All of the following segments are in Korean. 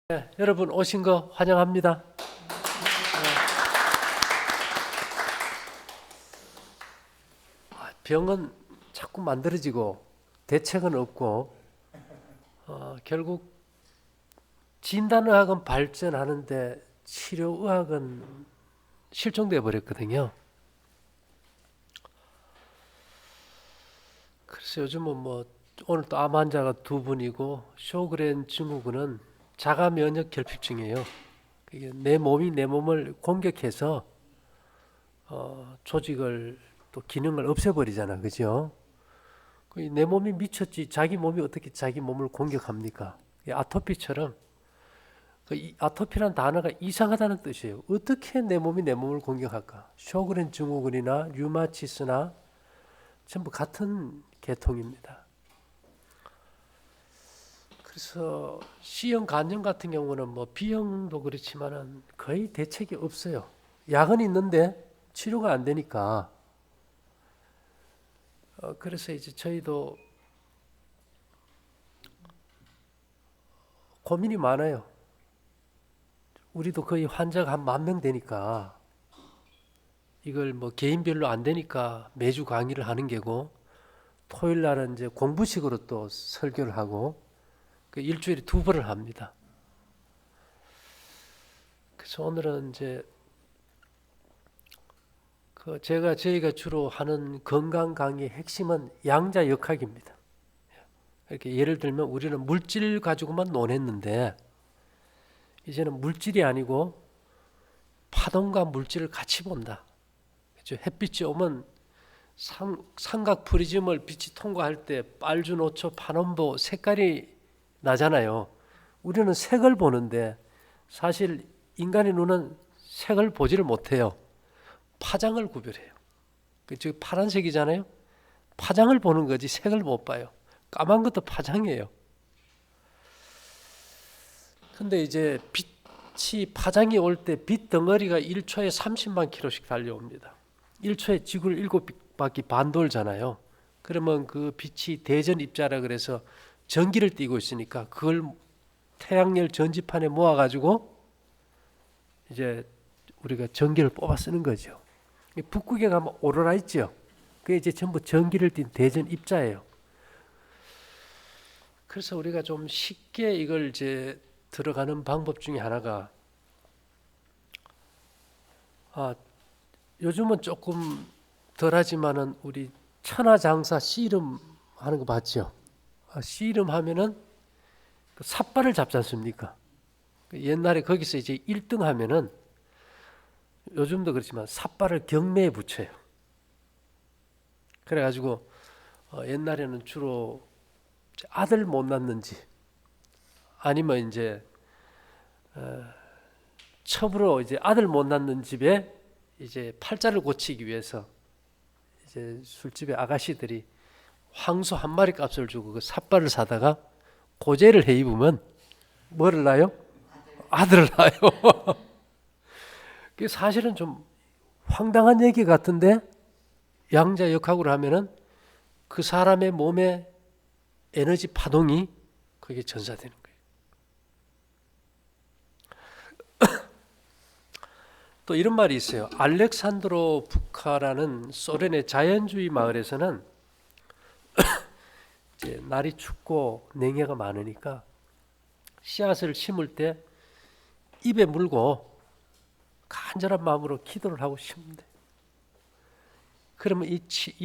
네, 여러분 오신 거 환영합니다. 병은 자꾸 만들어지고 대책은 없고 결국 진단의학은 발전하는데 치료의학은 실종되어 버렸거든요. 그래서 요즘은 오늘 또 암 환자가 2분이고 쇼그렌 증후군은 자가 면역 결핍증이에요. 이게 내 몸이 내 몸을 공격해서 조직을 또 기능을 없애버리잖아, 그죠? 내 몸이 미쳤지 자기 몸이 어떻게 자기 몸을 공격합니까? 아토피처럼 이 아토피란 단어가 이상하다는 뜻이에요. 어떻게 내 몸이 내 몸을 공격할까? 쇼그렌 증후군이나 류마티스나 전부 같은 계통입니다. 그래서 C형 간염 같은 경우는 B형도 그렇지만은 거의 대책이 없어요. 약은 있는데 치료가 안 되니까. 그래서 이제 저희도 고민이 많아요. 우리도 거의 환자가 한 10,000명 되니까 이걸 개인별로 안 되니까 매주 강의를 하는 게고, 토요일 날은 이제 공부식으로 또 설교를 하고, 일주일에 2번을 합니다. 그래서 오늘은 이제 저희가 주로 하는 건강 강의의 핵심은 양자역학입니다. 이렇게 예를 들면 우리는 물질 가지고만 논했는데 이제는 물질이 아니고 파동과 물질을 같이 본다. 그렇죠? 햇빛이 오면 삼각 프리즘을 빛이 통과할 때 빨주노초 파nom보 색깔이 나잖아요. 우리는 색을 보는데 사실 인간의 눈은 색을 보지를 못해요. 파장을 구별해요. 즉 파란색이잖아요. 파장을 보는 거지 색을 못 봐요. 까만 것도 파장이에요. 근데 이제 빛이 파장이 올 때 빛 덩어리가 1초에 30만 킬로씩 달려옵니다. 1초에 지구를 7바퀴 반 돌잖아요. 그러면 그 빛이 대전 입자라 그래서 전기를 띠고 있으니까 그걸 태양열 전지판에 모아가지고 이제 우리가 전기를 뽑아 쓰는 거죠. 북극에 가면 오로라 있죠. 그게 이제 전부 전기를 띤 대전 입자예요. 그래서 우리가 좀 쉽게 이걸 이제 들어가는 방법 중에 하나가, 요즘은 조금 덜하지만은 우리 천하장사 씨름 하는 거 봤죠? 씨름 하면은 그 삿발을 잡지 않습니까? 옛날에 거기서 이제 1등 하면은, 요즘도 그렇지만 삿발을 경매에 붙여요. 그래가지고 옛날에는 주로 아들 못 낳는지 아니면 이제 첩으로 이제 아들 못 낳는 집에 이제 팔자를 고치기 위해서 이제 술집의 아가씨들이 황소 한 마리 값을 주고 그 삿발을 사다가 고제를 해 입으면 뭐를 낳아요? 아들을 낳아요. 그게 사실은 좀 황당한 얘기 같은데 양자역학으로 하면은 그 사람의 몸에 에너지 파동이 그게 전사되는 거예요. 또 이런 말이 있어요. 알렉산드로 부카라는 소련의 자연주의 마을에서는 이제 날이 춥고 냉해가 많으니까 씨앗을 심을 때 입에 물고 간절한 마음으로 기도를 하고 심으면 돼. 그러면 이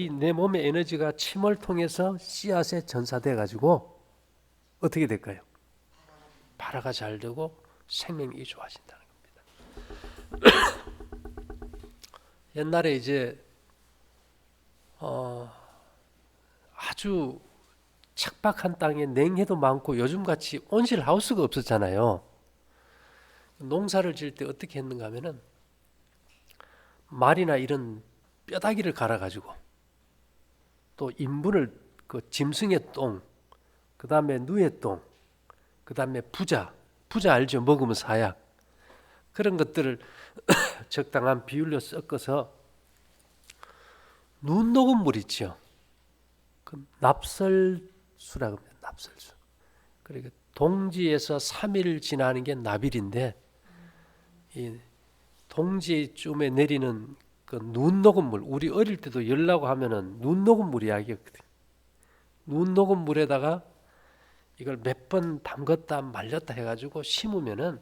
내 몸의 에너지가 침을 통해서 씨앗에 전사돼 가지고 어떻게 될까요? 발화가 잘 되고 생명이 좋아진다는 겁니다. 옛날에 이제 아주 척박한 땅에 냉해도 많고 요즘같이 온실하우스가 없었잖아요. 농사를 지을 때 어떻게 했는가 하면은 말이나 이런 뼈다귀를 갈아가지고 또 인분을 그 짐승의 똥, 그 다음에 누의 똥, 그 다음에 부자 알죠? 먹으면 사약. 그런 것들을 적당한 비율로 섞어서 눈 녹은 물 있죠. 그 납설수라고 합니다. 납설수. 그러니까 동지에서 3일 지나는 게 나빌인데 이 동지쯤에 내리는 그 눈 녹은 물, 우리 어릴 때도 열라고 하면은 눈 녹은 물 이야기였거든. 눈 녹은 물에다가 이걸 몇 번 담갔다 말렸다 해가지고 심으면은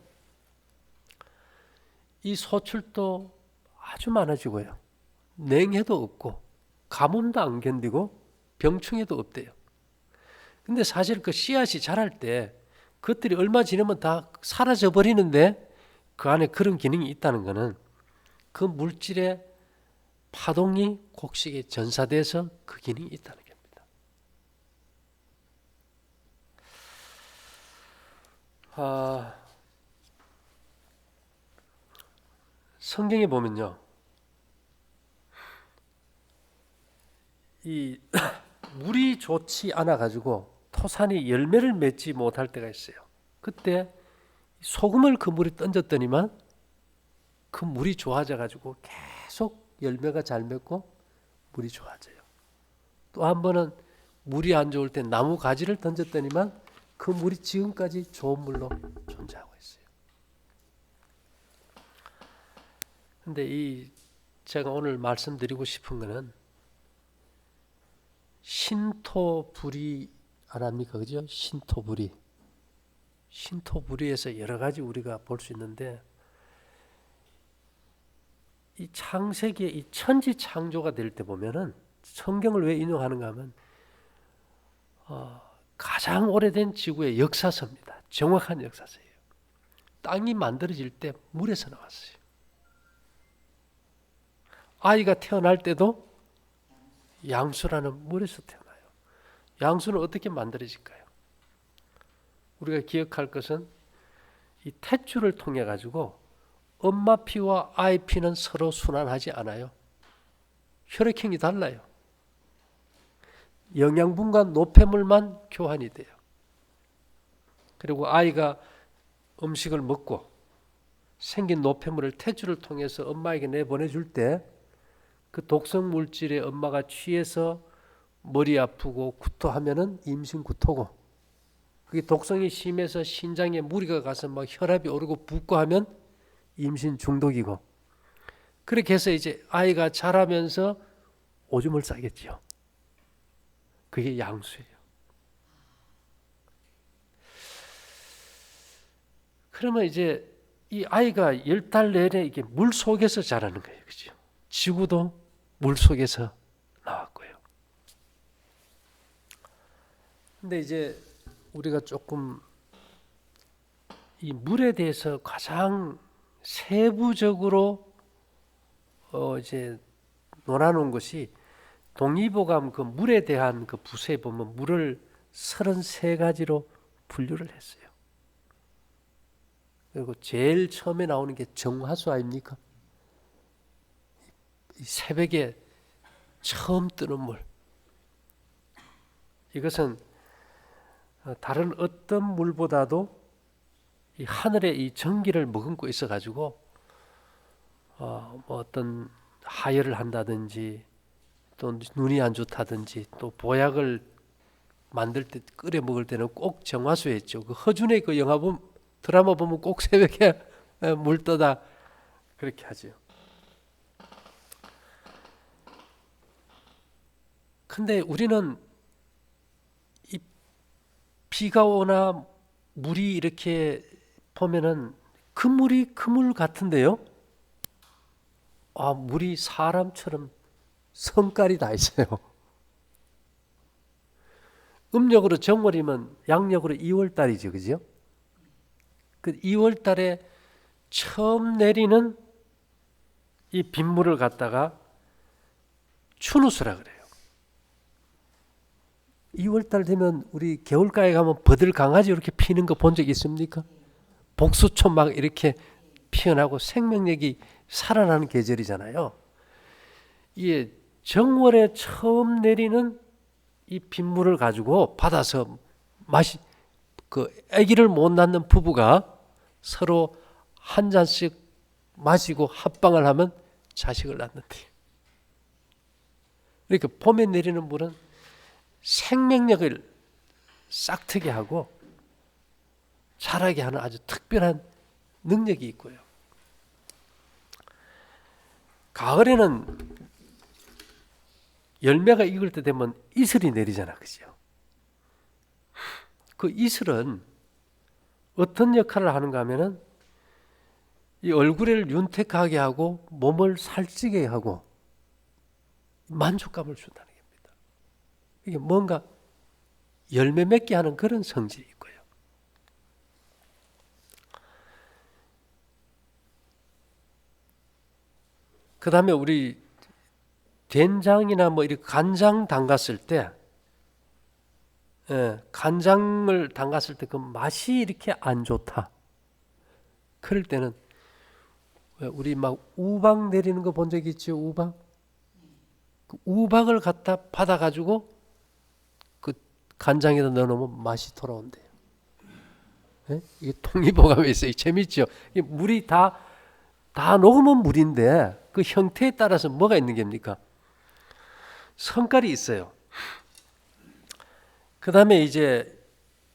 이 소출도 아주 많아지고요. 냉해도 없고 가뭄도 안 견디고 병충해도 없대요. 근데 사실 그 씨앗이 자랄 때 그것들이 얼마 지나면 다 사라져 버리는데 그 안에 그런 기능이 있다는 것은 그 물질의 파동이 곡식에 전사돼서 그 기능이 있다는 겁니다. 성경에 보면요, 이 물이 좋지 않아 가지고 토산이 열매를 맺지 못할 때가 있어요. 그때 소금을 그 물에 던졌더니만 그 물이 좋아져 가지고 계속 열매가 잘 맺고 물이 좋아져요. 또 한 번은 물이 안 좋을 때 나무 가지를 던졌더니만 그 물이 지금까지 좋은 물로 존재하고 있어요. 근데 제가 오늘 말씀드리고 싶은 거는 신토불이 안 합니까? 그죠? 신토불이. 신토불이에서 여러 가지 우리가 볼 수 있는데 이 창세기의 이 천지 창조가 될 때 보면은 성경을 왜 인용하는가 하면 가장 오래된 지구의 역사서입니다. 정확한 역사서예요. 땅이 만들어질 때 물에서 나왔어요. 아이가 태어날 때도 양수라는 물에서 태어나요. 양수는 어떻게 만들어질까요? 우리가 기억할 것은 이 탯줄을 통해 가지고 엄마 피와 아이 피는 서로 순환하지 않아요. 혈액형이 달라요. 영양분과 노폐물만 교환이 돼요. 그리고 아이가 음식을 먹고 생긴 노폐물을 탯줄을 통해서 엄마에게 내보내줄 때 그 독성 물질에 엄마가 취해서 머리 아프고 구토하면은 임신 구토고, 그게 독성이 심해서 신장에 무리가 가서 막 혈압이 오르고 붓고 하면 임신 중독이고, 그렇게 해서 이제 아이가 자라면서 오줌을 싸겠죠. 그게 양수예요. 그러면 이제 이 아이가 10달 내내 이게 물 속에서 자라는 거예요. 그죠? 지구도 물 속에서 나왔고요. 근데 이제 우리가 조금 이 물에 대해서 가장 세부적으로 이제 논하는 것이 동의보감 그 물에 대한 그 부서에 보면 물을 33가지로 분류를 했어요. 그리고 제일 처음에 나오는 게 정화수 아닙니까? 이 새벽에 처음 뜨는 물. 이것은 다른 어떤 물보다도 이 하늘에 이 전기를 머금고 있어 가지고 뭐 어떤 하혈을 한다든지 또 눈이 안 좋다든지 또 보약을 만들 때 끓여 먹을 때는 꼭 정화수에 있죠. 그 허준의 그 영화 보면 드라마 보면 꼭 새벽에 물 떠다 그렇게 하죠. 근데 우리는 이 비가 오나 물이 이렇게 보면은 그 물이 그 물 같은데요. 물이 사람처럼 성깔이 다 있어요. 음력으로 정월이면 양력으로 2월달이죠, 그죠? 그 2월달에 처음 내리는 이 빗물을 갖다가 추누수라 그래요. 2월달 되면 우리 겨울가에 가면 버들 강아지 이렇게 피는 거 본 적 있습니까? 복수초 막 이렇게 피어나고 생명력이 살아나는 계절이잖아요. 이게 정월에 처음 내리는 이 빗물을 가지고 받아서 그 아기를 못 낳는 부부가 서로 한 잔씩 마시고 합방을 하면 자식을 낳는데요. 그러니까 봄에 내리는 물은 생명력을 싹트게 하고 자라게 하는 아주 특별한 능력이 있고요. 가을에는 열매가 익을 때 되면 이슬이 내리잖아, 그죠? 그 이슬은 어떤 역할을 하는가 하면은 이 얼굴을 윤택하게 하고 몸을 살찌게 하고 만족감을 준다는 겁니다. 이게 뭔가 열매 맺게 하는 그런 성질이 있고요. 그 다음에 우리 된장이나 뭐 이렇게 간장 담갔을 때, 간장을 담갔을 때 그 맛이 이렇게 안 좋다. 그럴 때는 우리 막 우박 내리는 거 본 적 있죠? 우박? 그 우박을 갖다 받아가지고 그 간장에다 넣어놓으면 맛이 돌아온대요. 이게 통일보감에 있어요. 재밌죠? 이게 물이 다 녹으면 물인데 그 형태에 따라서 뭐가 있는 겁니까? 성깔이 있어요. 그 다음에 이제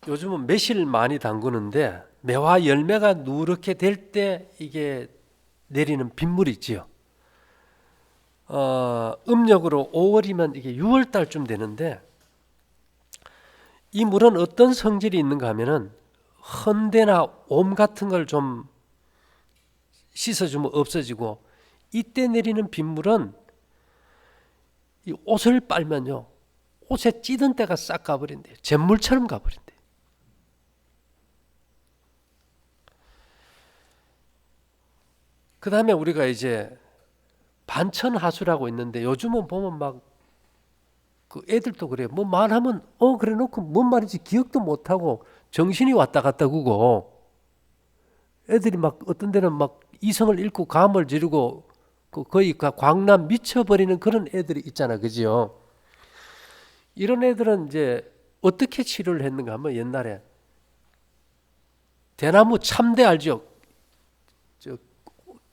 요즘은 매실 많이 담그는데 매화 열매가 누렇게 될 때 이게 내리는 빗물이 있지요. 음력으로 5월이면 이게 6월 달쯤 되는데 이 물은 어떤 성질이 있는가 하면은 헌대나 옴 같은 걸 좀 씻어주면 없어지고 이때 내리는 빗물은 이 옷을 빨면요. 옷에 찌든 때가 싹 가버린대요. 잿물처럼 가버린대요. 그 다음에 우리가 이제 반천하수라고 있는데 요즘은 보면 막 그 애들도 그래요. 뭐 말하면 그래 놓고 뭔 말인지 기억도 못하고 정신이 왔다 갔다 구고 애들이 막 어떤 데는 막 이성을 잃고 감을 지르고 거의 광란 미쳐버리는 그런 애들이 있잖아. 그지요? 이런 애들은 이제 어떻게 치료를 했는가 하면 옛날에 대나무 참대 알죠? 저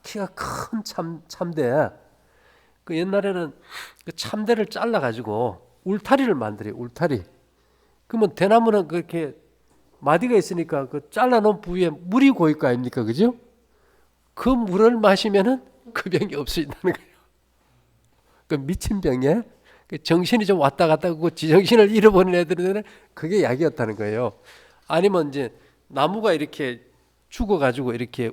키가 큰 참대. 그 옛날에는 그 참대를 잘라 가지고 울타리를 만들어요. 울타리. 그러면 대나무는 그렇게 마디가 있으니까 그 잘라놓은 부위에 물이 고일 거 아닙니까? 그죠? 그 물을 마시면은 그 병이 없어진다는 거예요. 그 미친 병에 정신이 좀 왔다 갔다 하고 지정신을 잃어버린 애들은 그게 약이었다는 거예요. 아니면 이제 나무가 이렇게 죽어가지고 이렇게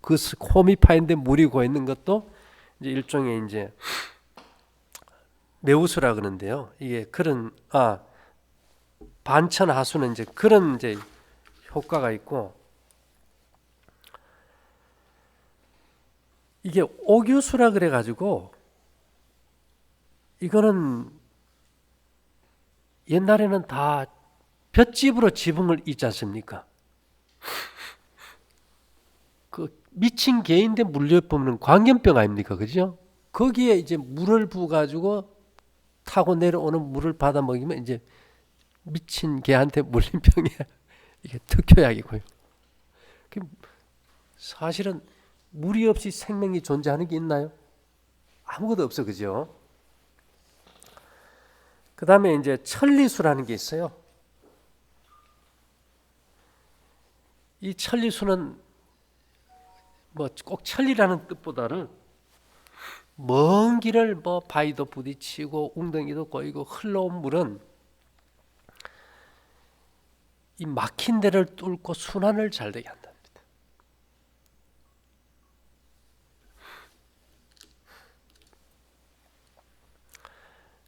그 홈이 파인데 물이 고여 있는 것도 이제 일종의 이제 매우수라 그러는데요. 이게 그런 반천하수는 이제 그런 이제 효과가 있고 이게 옥유수라 그래 가지고 이거는 옛날에는 다 볏짚으로 지붕을 잇지 않습니까? 그 미친 개인데 물려보면 광견병 아닙니까? 그죠? 거기에 이제 물을 부어가지고 타고 내려오는 물을 받아 먹이면 이제 미친 개한테 물린 병에 이게 특효약이고요. 사실은 물이 없이 생명이 존재하는 게 있나요? 아무것도 없어. 그죠? 그 다음에 이제 천리수라는 게 있어요. 이 천리수는 뭐 꼭 천리라는 뜻보다는 먼 길을 뭐 바위도 부딪히고 웅덩이도 꼬이고 흘러온 물은 이 막힌 데를 뚫고 순환을 잘 되게 한답니다.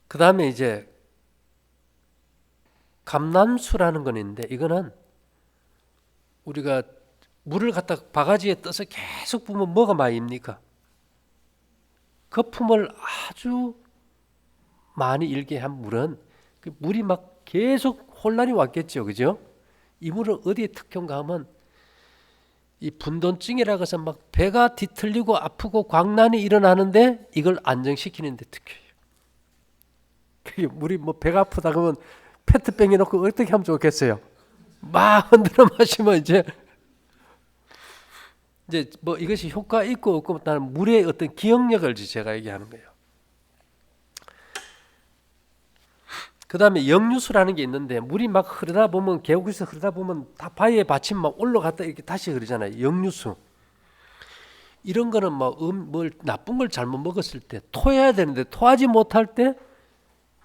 그 다음에 이제 감람수라는 건 있는데 이거는 우리가 물을 갖다 바가지에 떠서 계속 부으면 뭐가 많이입니까? 거품을 아주 많이 일게 한 물은 그 물이 막 계속 혼란이 왔겠죠. 그죠? 이 물은 어디에 특효인가 하면 이 분돈증이라고 해서 막 배가 뒤틀리고 아프고 광란이 일어나는데 이걸 안정시키는 데 특효예요. 그게 물이 뭐 배가 아프다 그러면 페트병에 넣고 어떻게 하면 좋겠어요? 막 흔들어 마시면 이제 뭐 이것이 효과 있고 없고 나는 물의 어떤 기억력을 제가 얘기하는 거예요. 그 그 다음에 역류수라는 게 있는데 물이 막 흐르다 보면 계곡에서 흐르다 보면 다 바위에 받치면 막 올라갔다 이렇게 다시 흐르잖아요. 역류수. 이런 거는 뭘 나쁜 걸 잘못 먹었을 때 토해야 되는데 토하지 못할 때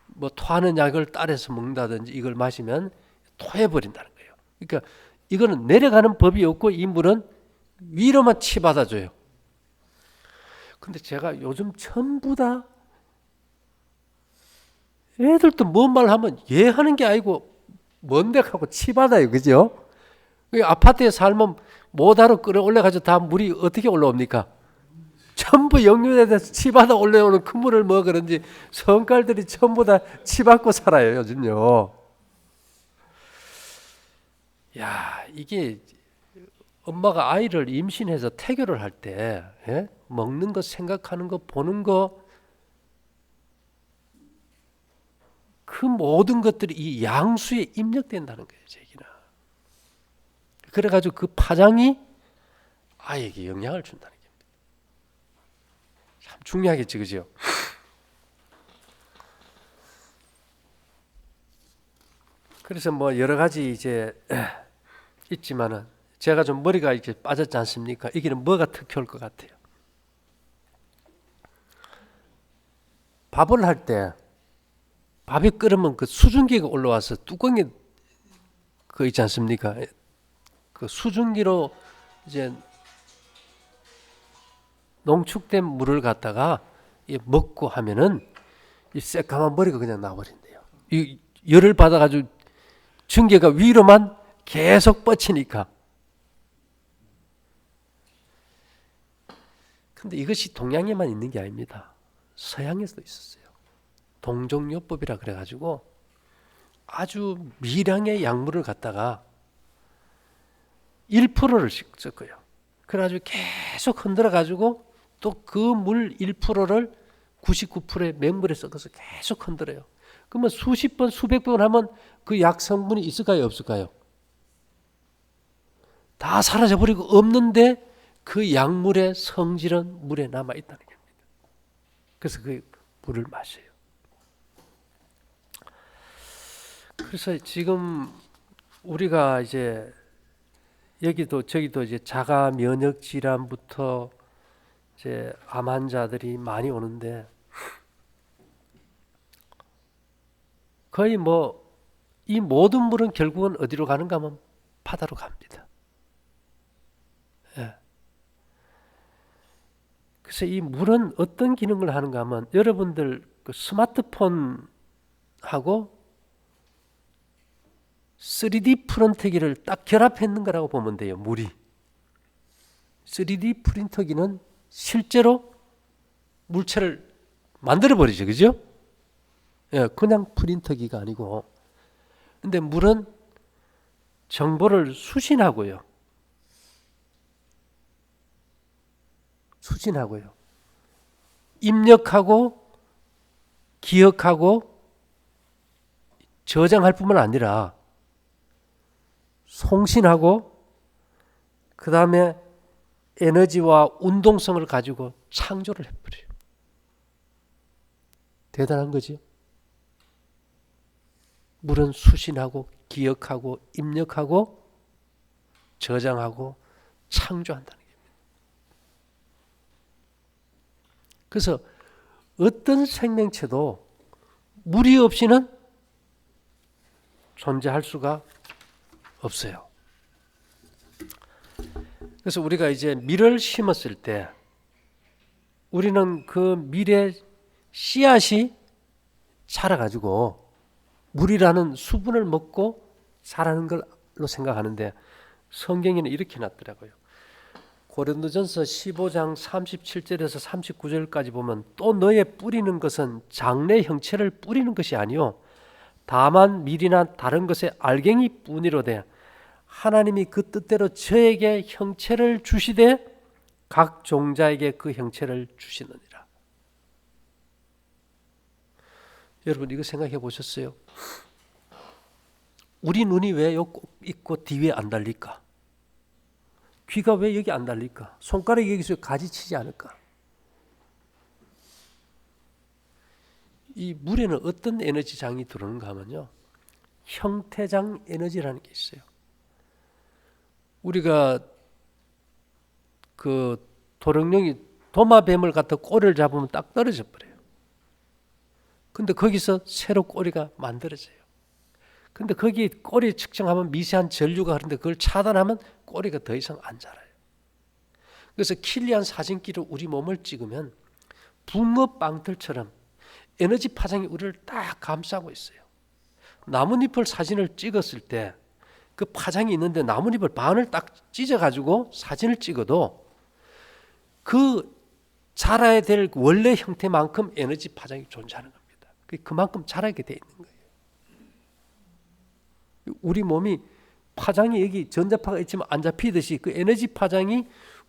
뭐 토하는 약을 따라서 먹는다든지 이걸 마시면 토해버린다는 거예요. 그러니까 이거는 내려가는 법이 없고 이 물은 위로만 치받아줘요. 근데 제가 요즘 전부 다 애들도 뭔 말 하면 예 하는 게 아니고 뭔데 하고 치받아요. 그죠? 아파트에 살면 모다로 끌어올려가지고 다 물이 어떻게 올라옵니까? 전부 역류에 대해서 치받아 올라오는 큰 물을 먹어 그런지 성깔들이 전부 다 치받고 살아요. 요즘요. 야, 이게 엄마가 아이를 임신해서 태교를 할 때 먹는 거 생각하는 거 보는 거 그 모든 것들이 이 양수에 입력된다는 거예요. 제기는. 그래가지고 그 파장이 아이에게 영향을 준다는 겁니다. 참 중요하겠지, 그죠? 그래서 뭐 여러 가지 이제 있지만은 제가 좀 머리가 이렇게 빠졌지 않습니까? 이게는 뭐가 특효일 것 같아요? 밥을 할 때 밥이 끓으면 그 수증기가 올라와서 뚜껑에 그 있지 않습니까? 그 수증기로 이제 농축된 물을 갖다가 먹고 하면은 이 새까만 머리가 그냥 나버린대요. 이 열을 받아가지고 증기가 위로만 계속 뻗치니까. 근데 이것이 동양에만 있는 게 아닙니다. 서양에서도 있었어요. 동종요법이라 그래가지고 아주 미량의 약물을 갖다가 1%를 섞어요. 그래가지고 계속 흔들어가지고 또 그 물 1%를 99%의 맹물에 섞어서 계속 흔들어요. 그러면 수십 번, 수백 번 하면 그 약 성분이 있을까요, 없을까요? 다 사라져버리고 없는데 그 약물의 성질은 물에 남아있다는 겁니다. 그래서 그 물을 마셔요. 그래서 지금 우리가 이제 여기도 저기도 이제 자가 면역 질환부터 이제 암 환자들이 많이 오는데 거의 뭐 이 모든 물은 결국은 어디로 가는가 하면 바다로 갑니다. 예. 그래서 이 물은 어떤 기능을 하는가 하면 여러분들 그 스마트폰하고 3D 프린터기를 딱 결합했는 거라고 보면 돼요. 물이. 3D 프린터기는 실제로 물체를 만들어버리죠. 그죠? 예, 그냥 프린터기가 아니고. 근데 물은 정보를 수신하고요. 입력하고 기억하고 저장할 뿐만 아니라 송신하고 그 다음에 에너지와 운동성을 가지고 창조를 해버려요. 대단한 거죠. 물은 수신하고 기억하고 입력하고 저장하고 창조한다는 겁니다. 그래서 어떤 생명체도 물이 없이는 존재할 수가 없어요. 그래서 우리가 이제 밀을 심었을 때 우리는 그 밀의 씨앗이 자라가지고 물이라는 수분을 먹고 자라는 걸로 생각하는데 성경에는 이렇게 놨더라고요. 고린도전서 15장 37절에서 39절까지 보면 또 너의 뿌리는 것은 장래 형체를 뿌리는 것이 아니요 다만 밀이나 다른 것의 알갱이 뿐이로되 하나님이 그 뜻대로 저에게 형체를 주시되 각 종자에게 그 형체를 주시느니라. 여러분 이거 생각해 보셨어요? 우리 눈이 왜 여기 꼭 있고 뒤에 안 달릴까? 귀가 왜 여기 안 달릴까? 손가락이 여기서 가지치지 않을까? 이 물에는 어떤 에너지장이 들어오는가 하면요, 형태장 에너지라는 게 있어요. 우리가 그 도롱뇽이 도마뱀을 갖다 꼬리를 잡으면 딱 떨어져 버려요. 근데 거기서 새로 꼬리가 만들어져요. 근데 거기 꼬리 측정하면 미세한 전류가 흐르는데 그걸 차단하면 꼬리가 더 이상 안 자라요. 그래서 킬리안 사진기로 우리 몸을 찍으면 붕어 빵들처럼 에너지 파장이 우리를 딱 감싸고 있어요. 나뭇잎을 사진을 찍었을 때 그 파장이 있는데 나뭇잎을 반을 딱 찢어가지고 사진을 찍어도 그 자라야 될 원래 형태만큼 에너지 파장이 존재하는 겁니다. 그만큼 자라게 돼 있는 거예요. 우리 몸이 파장이 여기 전자파가 있지만 안 잡히듯이 그 에너지 파장이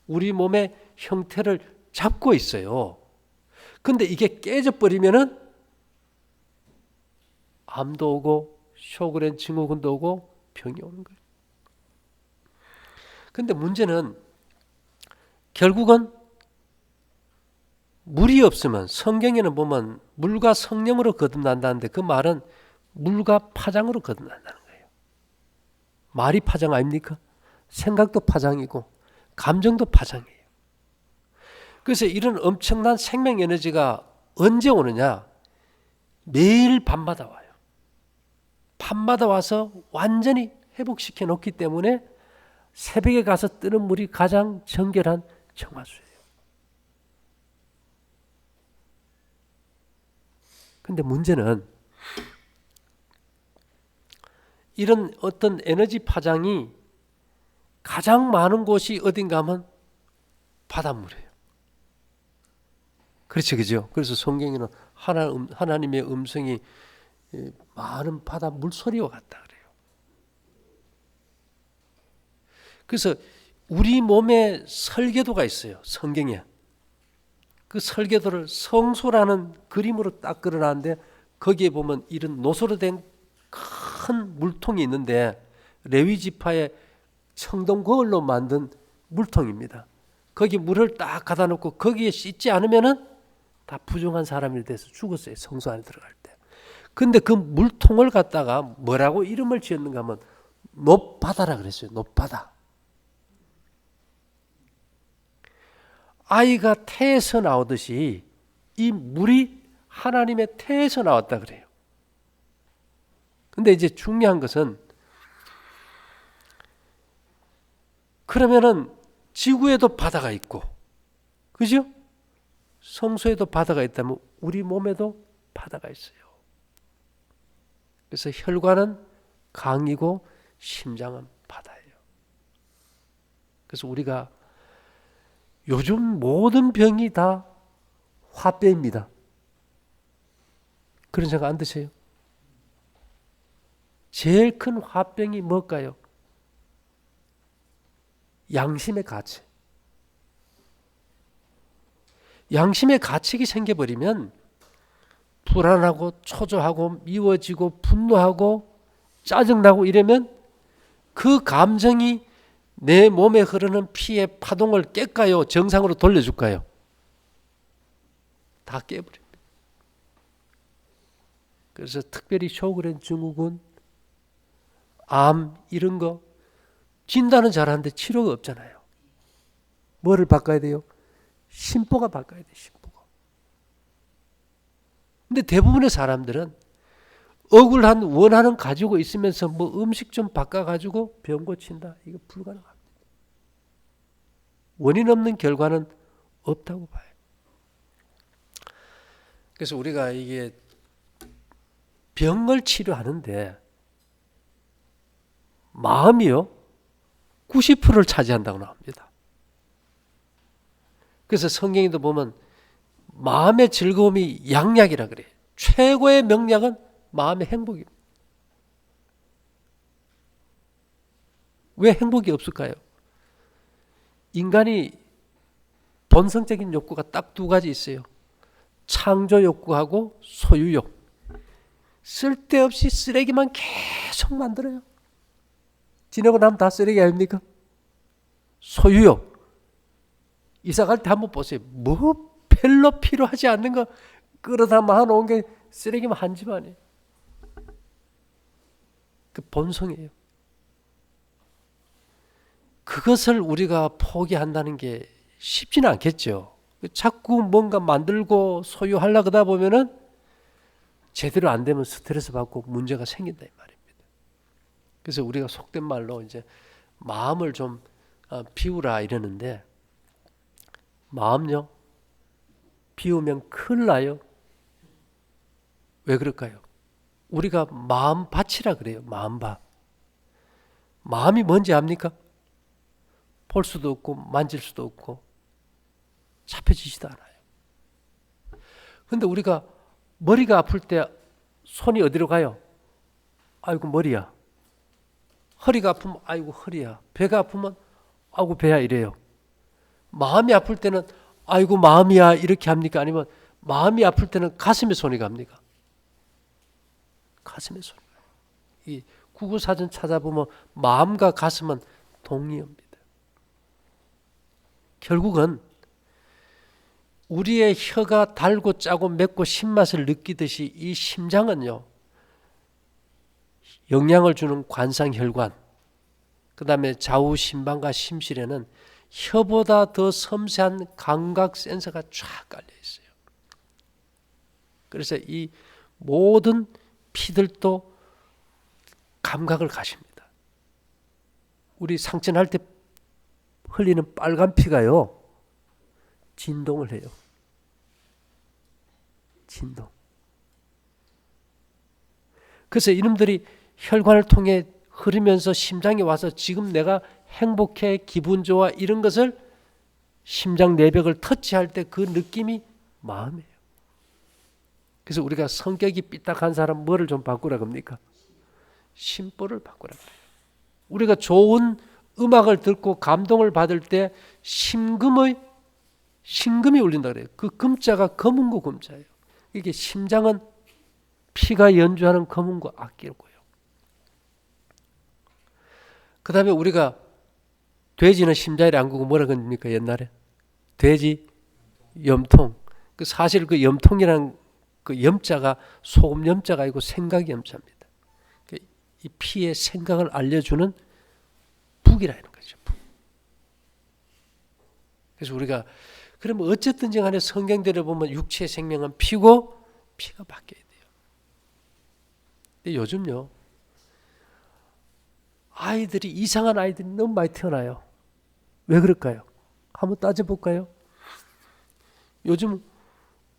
우리 몸의 형태를 잡고 있어요. 근데 이게 깨져버리면은 암도 오고 쇼그렌 증후군도 오고 병이 오는 거예요. 근데 문제는 결국은 물이 없으면, 성경에는 보면 물과 성령으로 거듭난다는데 그 말은 물과 파장으로 거듭난다는 거예요. 말이 파장 아닙니까? 생각도 파장이고 감정도 파장이에요. 그래서 이런 엄청난 생명 에너지가 언제 오느냐? 매일 밤마다 와요. 밤마다 와서 완전히 회복시켜 놓기 때문에 새벽에 가서 뜨는 물이 가장 정결한 정화수예요. 근데 문제는 이런 어떤 에너지 파장이 가장 많은 곳이 어딘가 하면 바닷물이에요. 그렇죠, 그죠? 그래서 성경에는 하나님의 음성이 많은 바다 물소리와 같다 그래요. 그래서 우리 몸에 설계도가 있어요. 성경에. 그 설계도를 성소라는 그림으로 딱 그려놨는데 거기에 보면 이런 노소로 된 큰 물통이 있는데 레위 지파의 청동 거울로 만든 물통입니다. 거기 물을 딱 갖다 놓고 거기에 씻지 않으면은 다 부정한 사람이 돼서 죽었어요. 성소 안에 들어갈 때. 근데 그 물통을 갖다가 뭐라고 이름을 지었는가 하면 높바다라 그랬어요. 높바다. 아이가 태에서 나오듯이 이 물이 하나님의 태에서 나왔다 그래요. 근데 이제 중요한 것은 그러면은 지구에도 바다가 있고, 그죠? 성소에도 바다가 있다면 우리 몸에도 바다가 있어요. 그래서 혈관은 강이고 심장은 바다예요. 그래서 우리가 요즘 모든 병이 다 화병입니다. 그런 생각 안 드세요? 제일 큰 화병이 뭘까요? 양심의 가책. 양심의 가책이 생겨버리면 불안하고 초조하고 미워지고 분노하고 짜증나고 이러면 그 감정이 내 몸에 흐르는 피의 파동을 깰까요? 정상으로 돌려줄까요? 다 깨버립니다. 그래서 특별히 쇼그렌 증후군, 암 이런 거 진단은 잘하는데 치료가 없잖아요. 뭐를 바꿔야 돼요? 심보가 바꿔야 돼요. 심보가. 근데 대부분의 사람들은 억울한 원한은 가지고 있으면서 뭐 음식 좀 바꿔가지고 병 고친다. 이거 불가능합니다. 원인 없는 결과는 없다고 봐요. 그래서 우리가 이게 병을 치료하는데 마음이요 90%를 차지한다고 나옵니다. 그래서 성경에도 보면 마음의 즐거움이 양약이라 그래요. 최고의 명약은 마음의 행복입니다. 왜 행복이 없을까요? 인간이 본성적인 욕구가 딱 두 가지 있어요. 창조 욕구하고 소유욕. 쓸데없이 쓰레기만 계속 만들어요. 지내고 나면 다 쓰레기 아닙니까? 소유욕. 이사 갈 때 한번 보세요. 뭐 별로 필요하지 않는 거 끌어다 모아놓은 게 쓰레기만 한 집안이에요. 그 본성이에요. 그것을 우리가 포기한다는 게 쉽지는 않겠죠. 자꾸 뭔가 만들고 소유하려고 하다 보면은 제대로 안 되면 스트레스 받고 문제가 생긴다 이 말입니다. 그래서 우리가 속된 말로 이제 마음을 좀 비우라 이러는데, 마음요? 비우면 큰일 나요. 왜 그럴까요? 우리가 마음밭이라 그래요. 마음밭. 마음이 뭔지 압니까? 볼 수도 없고 만질 수도 없고 잡혀지지도 않아요. 근데 우리가 머리가 아플 때 손이 어디로 가요? 아이고 머리야. 허리가 아프면 아이고 허리야. 배가 아프면 아이고 배야 이래요. 마음이 아플 때는 아이고 마음이야 이렇게 합니까? 아니면 마음이 아플 때는 가슴에 손이 갑니까? 가슴에 손이 가요. 이 국어사전 찾아보면 마음과 가슴은 동의어입니다. 결국은 우리의 혀가 달고 짜고 맵고 신맛을 느끼듯이 이 심장은요, 영향을 주는 관상혈관, 그 다음에 좌우 심방과 심실에는 혀보다 더 섬세한 감각 센서가 쫙 깔려 있어요. 그래서 이 모든 피들도 감각을 가십니다. 우리 상처날 때 흘리는 빨간 피가요, 진동을 해요. 진동. 그래서 이놈들이 혈관을 통해 흐르면서 심장에 와서 지금 내가 행복해, 기분 좋아 이런 것을 심장 내벽을 터치할 때 그 느낌이 마음이에요. 그래서 우리가 성격이 삐딱한 사람 뭐를 좀 바꾸라고 합니까? 심보를 바꾸라고 해요. 우리가 좋은 음악을 듣고 감동을 받을 때 심금이 울린다 그래요. 그 금자가 검은고 금자예요. 이게 심장은 피가 연주하는 검은고 악기고요. 그 다음에 우리가 돼지는 심장에 안 구고 뭐라 그럽니까 옛날에? 돼지 염통. 그 사실 그 염통이란 그 염자가 소금 염자가 아니고 생각 염자입니다. 이 피의 생각을 알려주는 북이라는 거죠. 북. 그래서 우리가 그러면 어쨌든지 간에 성경대로 보면 육체의 생명은 피고 피가 바뀌어야 돼요. 근데 요즘요, 아이들이 이상한 아이들이 너무 많이 태어나요. 왜 그럴까요? 한번 따져볼까요? 요즘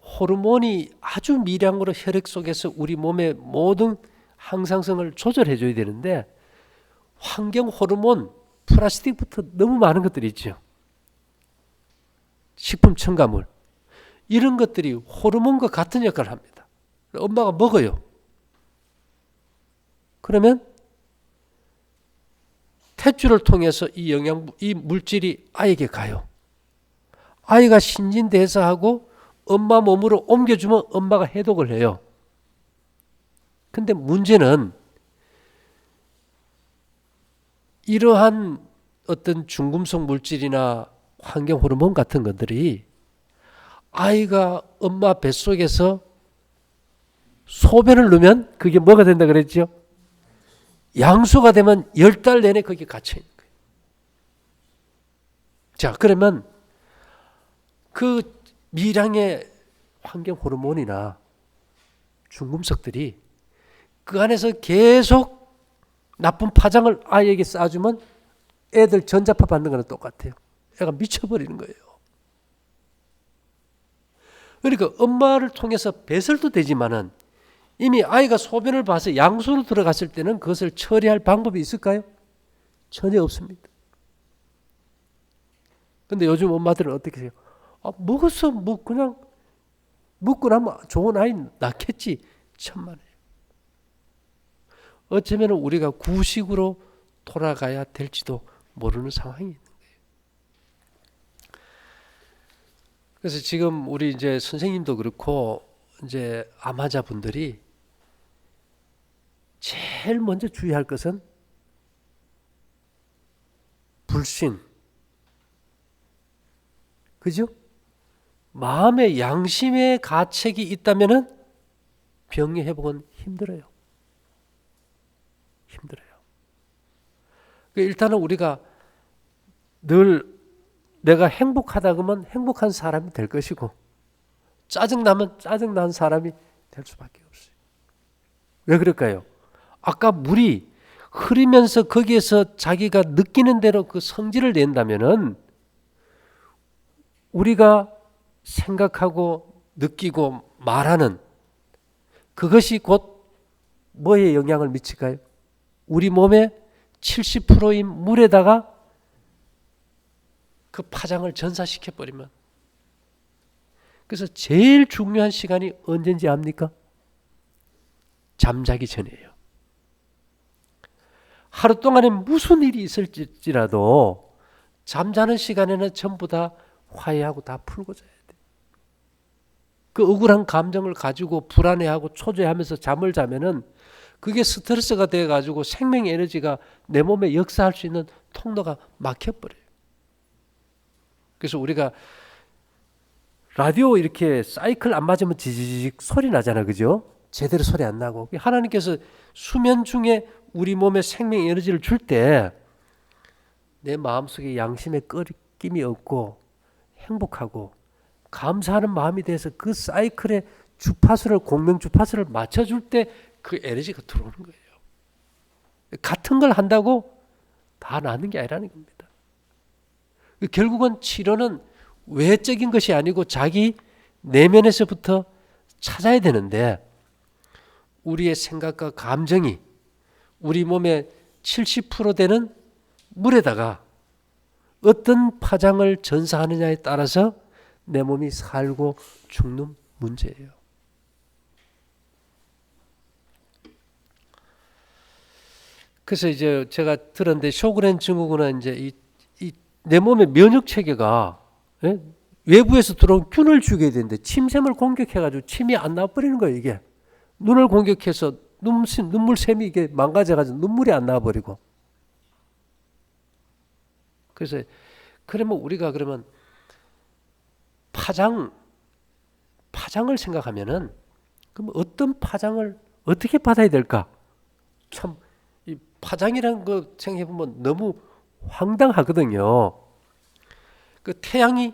호르몬이 아주 미량으로 혈액 속에서 우리 몸의 모든 항상성을 조절해 줘야 되는데 환경 호르몬, 플라스틱부터 너무 많은 것들이 있죠. 식품 첨가물. 이런 것들이 호르몬과 같은 역할을 합니다. 엄마가 먹어요. 그러면 탯줄을 통해서 이 물질이 아이에게 가요. 아이가 신진대사하고 엄마 몸으로 옮겨주면 엄마가 해독을 해요. 근데 문제는 이러한 어떤 중금속 물질이나 환경 호르몬 같은 것들이 아이가 엄마 뱃속에서 소변을 넣으면 그게 뭐가 된다 그랬죠? 양수가 되면 10달 내내 거기에 갇혀 있는 거예요. 자, 그러면 그 미량의 환경 호르몬이나 중금속들이 그 안에서 계속 나쁜 파장을 아이에게 쏴주면 애들 전자파 받는 거랑 똑같아요. 애가 미쳐버리는 거예요. 그러니까 엄마를 통해서 배설도 되지만은 이미 아이가 소변을 봐서 양수로 들어갔을 때는 그것을 처리할 방법이 있을까요? 전혀 없습니다. 근데 요즘 엄마들은 어떻게 해요? 먹었어. 뭐 그냥 먹고 나면 좋은 아이 낳겠지. 천만에요. 어쩌면 우리가 구식으로 돌아가야 될지도 모르는 상황이 있는 거예요. 그래서 지금 우리 이제 선생님도 그렇고 이제 암환자분들이 제일 먼저 주의할 것은 불신. 그죠? 마음의 양심의 가책이 있다면은 병의 회복은 힘들어요. 힘들어요. 일단은 우리가 늘 내가 행복하다 그러면 행복한 사람이 될 것이고 짜증나면 짜증난 사람이 될 수밖에 없어요. 왜 그럴까요? 아까 물이 흐르면서 거기에서 자기가 느끼는 대로 그 성질을 낸다면은 우리가 생각하고 느끼고 말하는 그것이 곧 뭐에 영향을 미칠까요? 우리 몸의 70%인 물에다가 그 파장을 전사시켜버리면. 그래서 제일 중요한 시간이 언제인지 압니까? 잠자기 전이에요. 하루 동안에 무슨 일이 있을지라도 잠자는 시간에는 전부 다 화해하고 다 풀고 자야 돼. 그 억울한 감정을 가지고 불안해하고 초조해하면서 잠을 자면은 그게 스트레스가 돼가지고 생명 에너지가 내 몸에 역사할 수 있는 통로가 막혀버려요. 그래서 우리가 라디오 이렇게 사이클 안 맞으면 지지직 소리 나잖아, 그죠? 제대로 소리 안 나고. 하나님께서 수면 중에 우리 몸에 생명 에너지를 줄 때 내 마음속에 양심의 끓김이 없고 행복하고 감사하는 마음이 돼서 그 사이클의 주파수를 공명 주파수를 맞춰줄 때 그 에너지가 들어오는 거예요. 같은 걸 한다고 다 낫는 게 아니라는 겁니다. 결국은 치료는 외적인 것이 아니고 자기 내면에서부터 찾아야 되는데 우리의 생각과 감정이 우리 몸의 70% 되는 물에다가 어떤 파장을 전사하느냐에 따라서 내 몸이 살고 죽는 문제예요. 그래서 이제 제가 들었는데 쇼그렌 증후군은 이제 내 몸의 면역 체계가 외부에서 들어온 균을 죽여야 되는데 침샘을 공격해가지고 침이 안 나와버리는 거예요. 이게 눈을 공격해서 눈물샘이 이게 망가져가지고 눈물이 안 나와버리고. 그래서 그러면 우리가 그러면 파장을 생각하면은 그럼 어떤 파장을 어떻게 받아야 될까? 참 이 파장이라는 거 생각해 보면 너무 황당하거든요. 그 태양이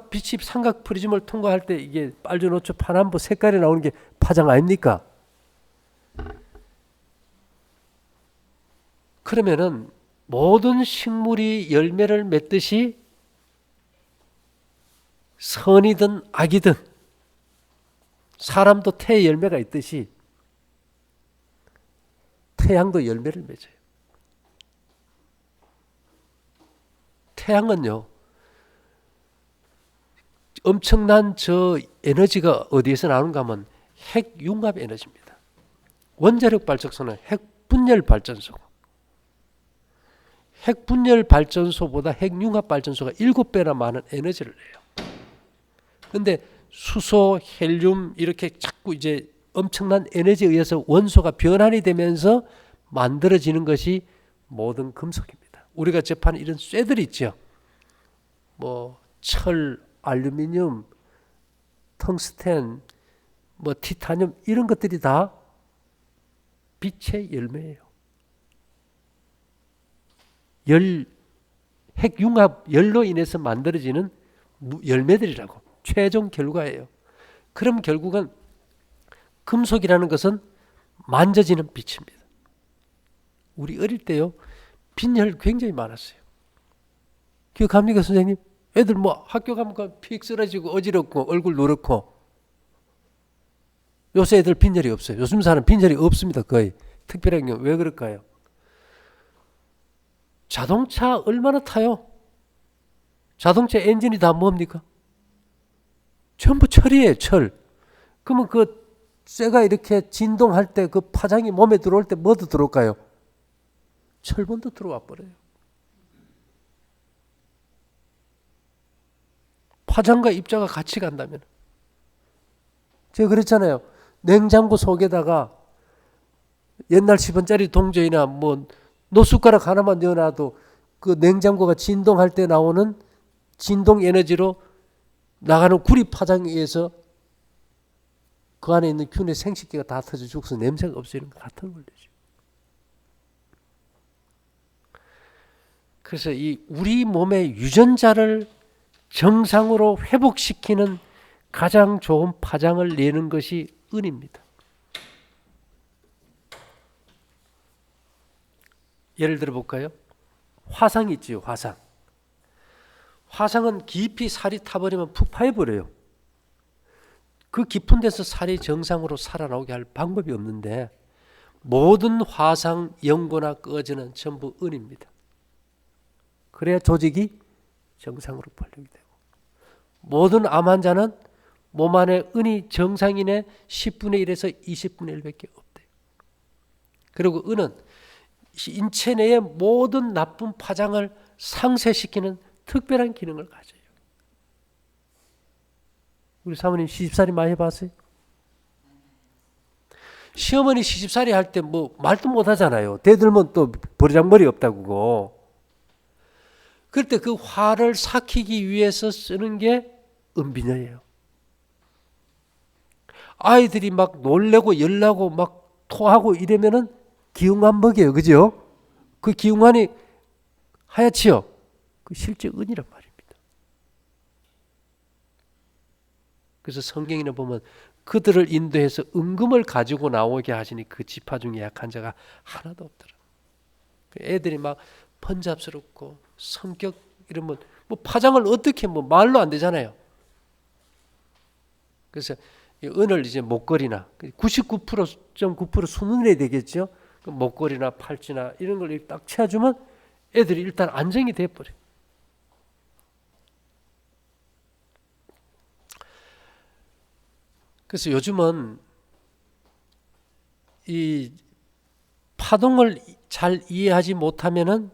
빛이 삼각 프리즘을 통과할 때 이게 빨주노초 파남보 색깔이 나오는 게 파장 아닙니까? 그러면은 모든 식물이 열매를 맺듯이 선이든 악이든 사람도 태의 열매가 있듯이 태양도 열매를 맺어요. 태양은요, 엄청난 저 에너지가 어디에서 나오는가 하면 핵융합 에너지입니다. 원자력 발전소는 핵분열 발전소고 핵분열 발전소보다 핵융합 발전소가 7배나 많은 에너지를 내요. 그런데 수소, 헬륨 이렇게 자꾸 이제 엄청난 에너지에 의해서 원소가 변환이 되면서 만들어지는 것이 모든 금속입니다. 우리가 접하는 이런 쇠들이 있죠. 뭐 철, 알루미늄, 텅스텐, 뭐 티타늄 이런 것들이 다 빛의 열매예요. 핵융합 열로 인해서 만들어지는 열매들이라고 최종 결과예요. 그럼 결국은 금속이라는 것은 만져지는 빛입니다. 우리 어릴 때요 빈혈 굉장히 많았어요. 기억합니까 선생님? 애들 뭐 학교 가면 픽 쓰러지고 어지럽고 얼굴 누렇고. 요새 애들 빈혈이 없어요. 요즘 사람 빈혈이 없습니다. 거의. 특별한 경우 왜 그럴까요? 자동차 얼마나 타요? 자동차 엔진이 다 뭡니까? 전부 철이에요. 철. 그러면 그 쇠가 이렇게 진동할 때 그 파장이 몸에 들어올 때 뭐도 들어올까요? 철분도 들어와 버려요. 파장과 입자가 같이 간다면. 제가 그랬잖아요. 냉장고 속에다가 옛날 10원짜리 동전이나 뭐 노숟가락 하나만 넣어놔도 그 냉장고가 진동할 때 나오는 진동 에너지로 나가는 구리 파장에 의해서 그 안에 있는 균의 생식기가 다 터져 죽어서 냄새가 없어지는 것 같은 원리죠. 그래서 이 우리 몸의 유전자를 정상으로 회복시키는 가장 좋은 파장을 내는 것이 은입니다. 예를 들어 볼까요? 화상 있지요, 화상. 화상은 깊이 살이 타버리면 푹 파여버려요. 그 깊은 데서 살이 정상으로 살아나오게 할 방법이 없는데 모든 화상, 연고나 꺼지는 전부 은입니다. 그래야 조직이 정상으로 벌려게 되고, 모든 암 환자는 몸 안에 은이 정상인의 10분의 1에서 20분의 1밖에 없대요. 그리고 은은 인체 내의 모든 나쁜 파장을 상쇄시키는 특별한 기능을 가져요. 우리 사모님 시집살이 많이 해봤어요? 시어머니 시집살이 할 때 뭐 말도 못 하잖아요. 대들면 또 버르장머리 없다고. 그럴 때 그 화를 삭히기 위해서 쓰는 게 은비녀예요. 아이들이 막 놀래고 열나고 막 토하고 이러면은 기흉한 먹이에요. 그죠? 그 기흉한이 하얗지요? 그 실제 은이란 말입니다. 그래서 성경에는 보면 그들을 인도해서 은금을 가지고 나오게 하시니 그 지파 중에 약한 자가 하나도 없더라. 애들이 막 번잡스럽고 성격 이러면 뭐 파장을 어떻게 뭐 말로 안 되잖아요. 그래서 이 은을 이제 목걸이나 99.9% 순은이 되겠죠. 그 목걸이나 팔찌나 이런 걸 딱 채워주면 애들이 일단 안정이 돼버려요. 그래서 요즘은 이 파동을 잘 이해하지 못하면은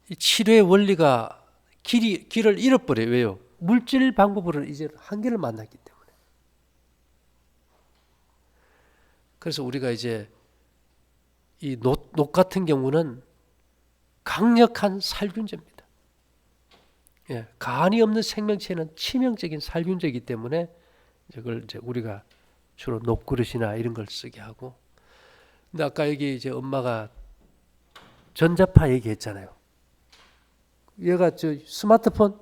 이 치료의 원리가 길을 잃어버려요. 왜요? 물질 방법으로는 이제 한계를 만났기 때문에. 그래서 우리가 이제 이 녹 같은 경우는 강력한 살균제입니다. 예, 간이 없는 생명체는 치명적인 살균제이기 때문에 이걸 이제 우리가 주로 녹그릇이나 이런 걸 쓰게 하고. 근데 아까 여기 이제 엄마가 전자파 얘기했잖아요. 얘가 저 스마트폰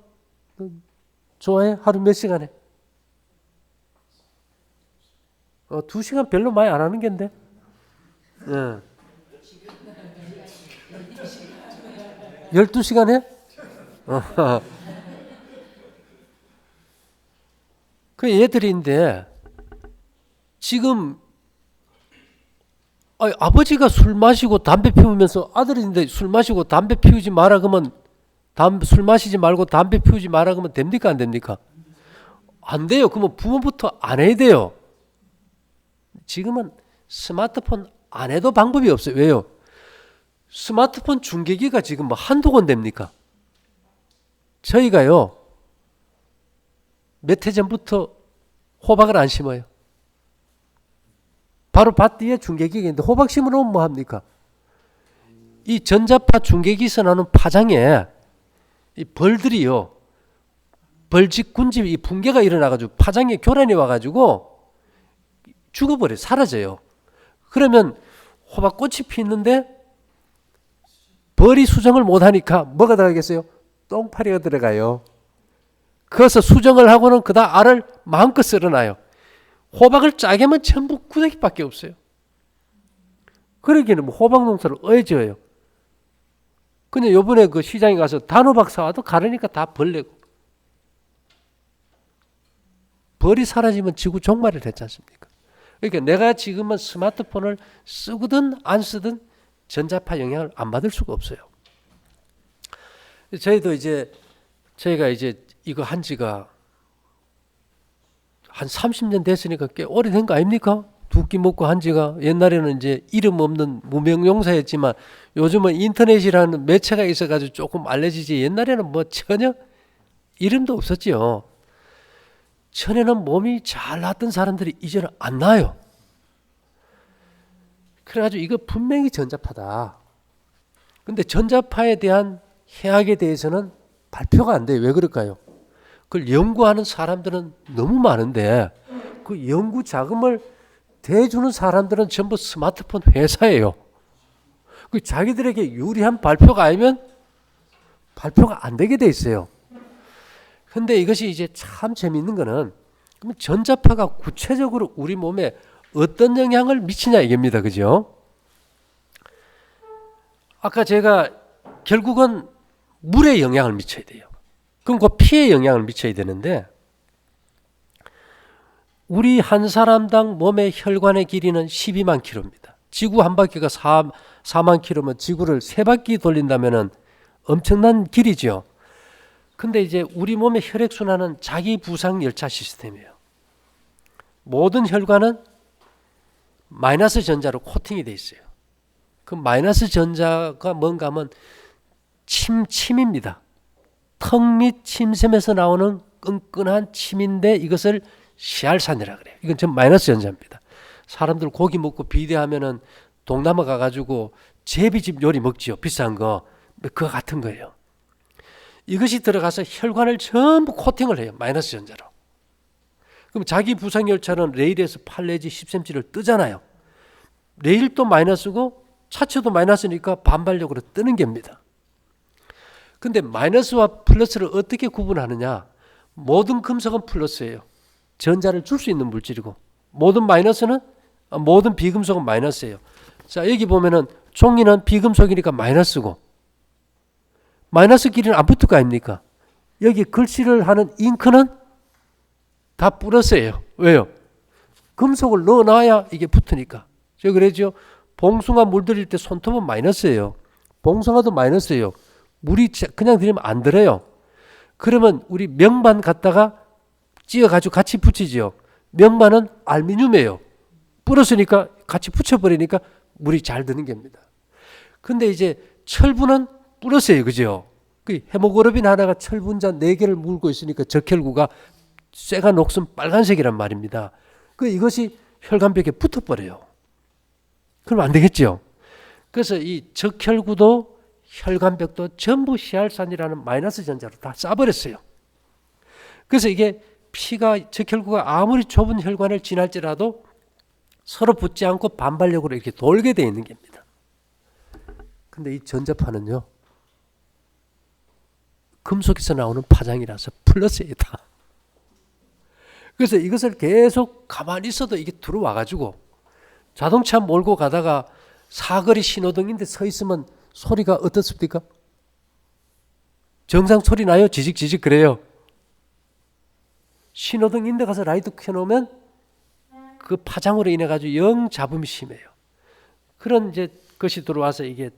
좋아해? 하루 몇 시간 해? 2시간 별로 많이 안 하는 겐데. 예. 12시간 해? 그 얘들인데 지금 아버지가 술 마시고 담배 피우면서 아들인데 술 마시고 담배 피우지 마라 그러면 술 마시지 말고 담배 피우지 마라 그러면 됩니까 안 됩니까? 안 돼요. 그러면 부모부터 안 해야 돼요. 지금은 스마트폰 안 해도 방법이 없어요. 왜요? 스마트폰 중계기가 지금 뭐 한두 건 됩니까? 저희가요 몇 해 전부터 호박을 안 심어요. 바로 밭 뒤에 중계기가 있는데 호박 심으면 뭐 합니까? 이 전자파 중계기에서 나오는 파장에 이 벌들이요, 벌집 군집 이 붕괴가 일어나가지고 파장에 교란이 와가지고 죽어버려요. 사라져요. 그러면 호박꽃이 피는데 벌이 수정을 못하니까 뭐가 들어가겠어요? 똥파리가 들어가요. 그래서 수정을 하고는 그다음 알을 마음껏 썰어놔요. 호박을 짜게면 전부 구데기밖에 없어요. 그러기에는 뭐 호박 농사를 어지어요. 근데 요번에 그 시장에 가서 단호박 사와도 가르니까 다 벌레고. 벌이 사라지면 지구 종말이 됐지 않습니까? 그러니까 내가 지금은 스마트폰을 쓰거든 안 쓰든 전자파 영향을 안 받을 수가 없어요. 저희가 이제 이거 한 지가 한 30년 됐으니까 꽤 오래된 거 아닙니까? 두 끼 먹고 한 지가. 옛날에는 이제 이름 없는 무명용사였지만 요즘은 인터넷이라는 매체가 있어가지고 조금 알려지지. 옛날에는 뭐 전혀 이름도 없었지요. 전에는 몸이 잘 났던 사람들이 이제는 안 나요. 그래가지고 이거 분명히 전자파다. 근데 전자파에 대한 해악에 대해서는 발표가 안 돼요. 왜 그럴까요? 그걸 연구하는 사람들은 너무 많은데 그 연구 자금을 대주는 사람들은 전부 스마트폰 회사예요. 그 자기들에게 유리한 발표가 아니면 발표가 안 되게 돼 있어요. 근데 이것이 이제 참 재미있는 거는 그러면 전자파가 구체적으로 우리 몸에 어떤 영향을 미치냐 이겁니다. 그죠? 아까 제가 결국은 물에 영향을 미쳐야 돼요. 그럼 그 피에 영향을 미쳐야 되는데 우리 한 사람당 몸의 혈관의 길이는 12만 킬로입니다. 지구 한 바퀴가 4만 킬로면 지구를 3바퀴 돌린다면 엄청난 길이죠. 근데 이제 우리 몸의 혈액순환은 자기 부상 열차 시스템이에요. 모든 혈관은 마이너스 전자로 코팅이 돼 있어요. 그 마이너스 전자가 뭔가 하면 침입니다. 턱 및 침샘에서 나오는 끈끈한 침인데 이것을 시알산이라 그래요. 이건 전 마이너스 전자입니다. 사람들 고기 먹고 비대하면은 동남아 가가지고 제비집 요리 먹지요. 비싼 거. 그거 같은 거예요. 이것이 들어가서 혈관을 전부 코팅을 해요. 마이너스 전자로. 그럼 자기 부상열차는 레일에서 8 내지 10cm를 뜨잖아요. 레일도 마이너스고 차체도 마이너스니까 반발력으로 뜨는 겁니다. 근데 마이너스와 플러스를 어떻게 구분하느냐? 모든 금속은 플러스예요. 전자를 줄 수 있는 물질이고 모든 비금속은 마이너스예요. 자, 여기 보면은 종이는 비금속이니까 마이너스고 마이너스 길이는 안 붙을 거 아닙니까? 여기 글씨를 하는 잉크는 다 플러스예요. 왜요? 금속을 넣어놔야 이게 붙으니까. 제가 그랬죠. 봉숭아 물들일 때 손톱은 마이너스예요. 봉숭아도 마이너스예요. 물이 그냥 들이면 안 들어요. 그러면 우리 명반 갖다가 찧어가지고 같이 붙이지요. 명반은 알루미늄이에요. 불었으니까 같이 붙여버리니까 물이 잘 드는 겁니다. 근데 이제 철분은 플러스예요. 그죠? 그 헤모글로빈 하나가 철분자 4개를 물고 있으니까 적혈구가 쇠가 녹슨 빨간색이란 말입니다. 이것이 혈관벽에 붙어버려요. 그럼 안 되겠죠? 그래서 이 적혈구도 혈관벽도 전부 시알산이라는 마이너스 전자로 다 싸버렸어요. 그래서 이게 피가 적혈구가 아무리 좁은 혈관을 지날지라도 서로 붙지 않고 반발력으로 이렇게 돌게 되어 있는 겁니다. 근데 이 전자파는요. 금속에서 나오는 파장이라서 플러스예요. 다. 그래서 이것을 계속 가만히 있어도 이게 들어와가지고 자동차 몰고 가다가 사거리 신호등인데 서 있으면 소리가 어떻습니까? 정상 소리 나요? 지직지직 그래요. 신호등인데 가서 라이트 켜놓으면 그 파장으로 인해 가지고 영 잡음이 심해요. 그런 이제 것이 들어와서 이게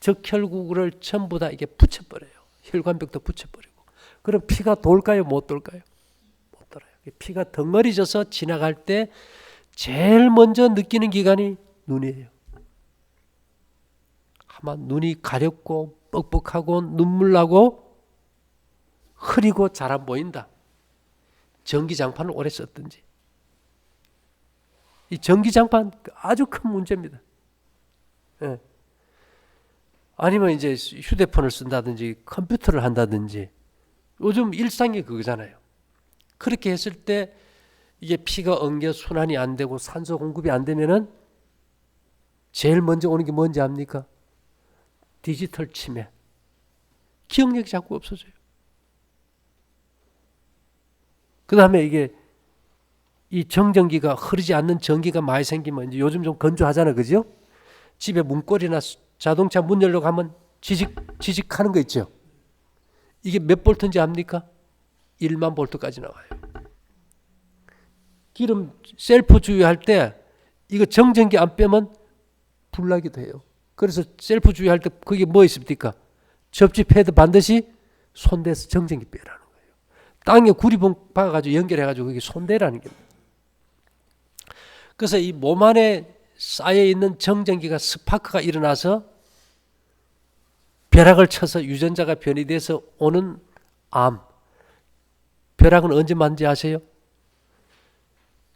적혈구를 전부 다 이게 붙여버려요. 혈관벽도 붙여버리고. 그럼 피가 돌까요? 못 돌까요? 못 돌아요. 피가 덩어리져서 지나갈 때 제일 먼저 느끼는 기관이 눈이에요. 아마 눈이 가렵고 뻑뻑하고 눈물 나고 흐리고 잘 안 보인다. 전기장판을 오래 썼든지. 이 전기장판 아주 큰 문제입니다. 예. 아니면 이제 휴대폰을 쓴다든지 컴퓨터를 한다든지 요즘 일상이 그거잖아요. 그렇게 했을 때 이게 피가 엉겨 순환이 안 되고 산소 공급이 안 되면은 제일 먼저 오는 게 뭔지 압니까? 디지털 치매. 기억력이 자꾸 없어져요. 그 다음에 이게 이 정전기가 흐르지 않는 전기가 많이 생기면 이제 요즘 좀 건조하잖아요. 그죠? 집에 문고리나 자동차 문 열려고 하면 지직 하는 거 있죠? 이게 몇 볼트인지 압니까? 1만 볼트까지 나와요. 기름 셀프 주유할 때 이거 정전기 안 빼면 불나기도 해요. 그래서 셀프 주유할 때 그게 뭐 있습니까? 접지 패드 반드시 손대서 정전기 빼라는 거예요. 땅에 구리봉 박아가지고 연결해가지고 그게 손대라는 겁니다. 그래서 이 몸 안에 쌓여있는 정전기가 스파크가 일어나서 벼락을 쳐서 유전자가 변이돼서 오는 암. 벼락은 언제 맞는지 아세요?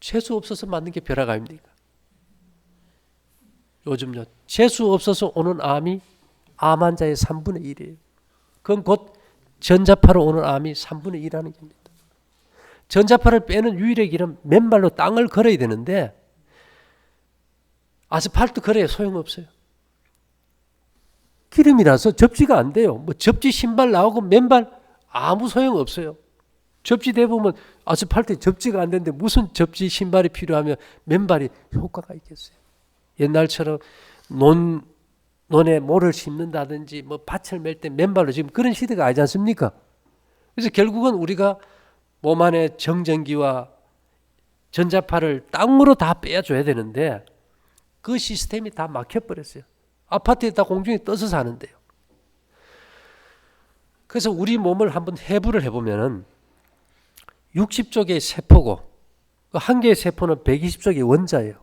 재수 없어서 맞는 게 벼락 아닙니까? 요즘요. 재수 없어서 오는 암이 암 환자의 3분의 1이에요. 그건 곧 전자파로 오는 암이 3분의 1이라는 겁니다. 전자파를 빼는 유일의 길은 맨발로 땅을 걸어야 되는데 아스팔트 걸어야 소용없어요. 기름이라서 접지가 안 돼요. 뭐 접지 신발 나오고 맨발 아무 소용없어요. 접지 대보면 아스팔트에 접지가 안 되는데 무슨 접지 신발이 필요하면 맨발이 효과가 있겠어요. 옛날처럼 논에 모를 심는다든지 뭐 밭을 멜 때 맨발로 지금 그런 시대가 아니지 않습니까? 그래서 결국은 우리가 몸 안에 정전기와 전자파를 땅으로 다 빼줘야 되는데 그 시스템이 다 막혀버렸어요. 아파트에 다 공중에 떠서 사는데요. 그래서 우리 몸을 한번 해부를 해보면은 60쪽의 세포고 한 개의 세포는 120쪽의 원자예요.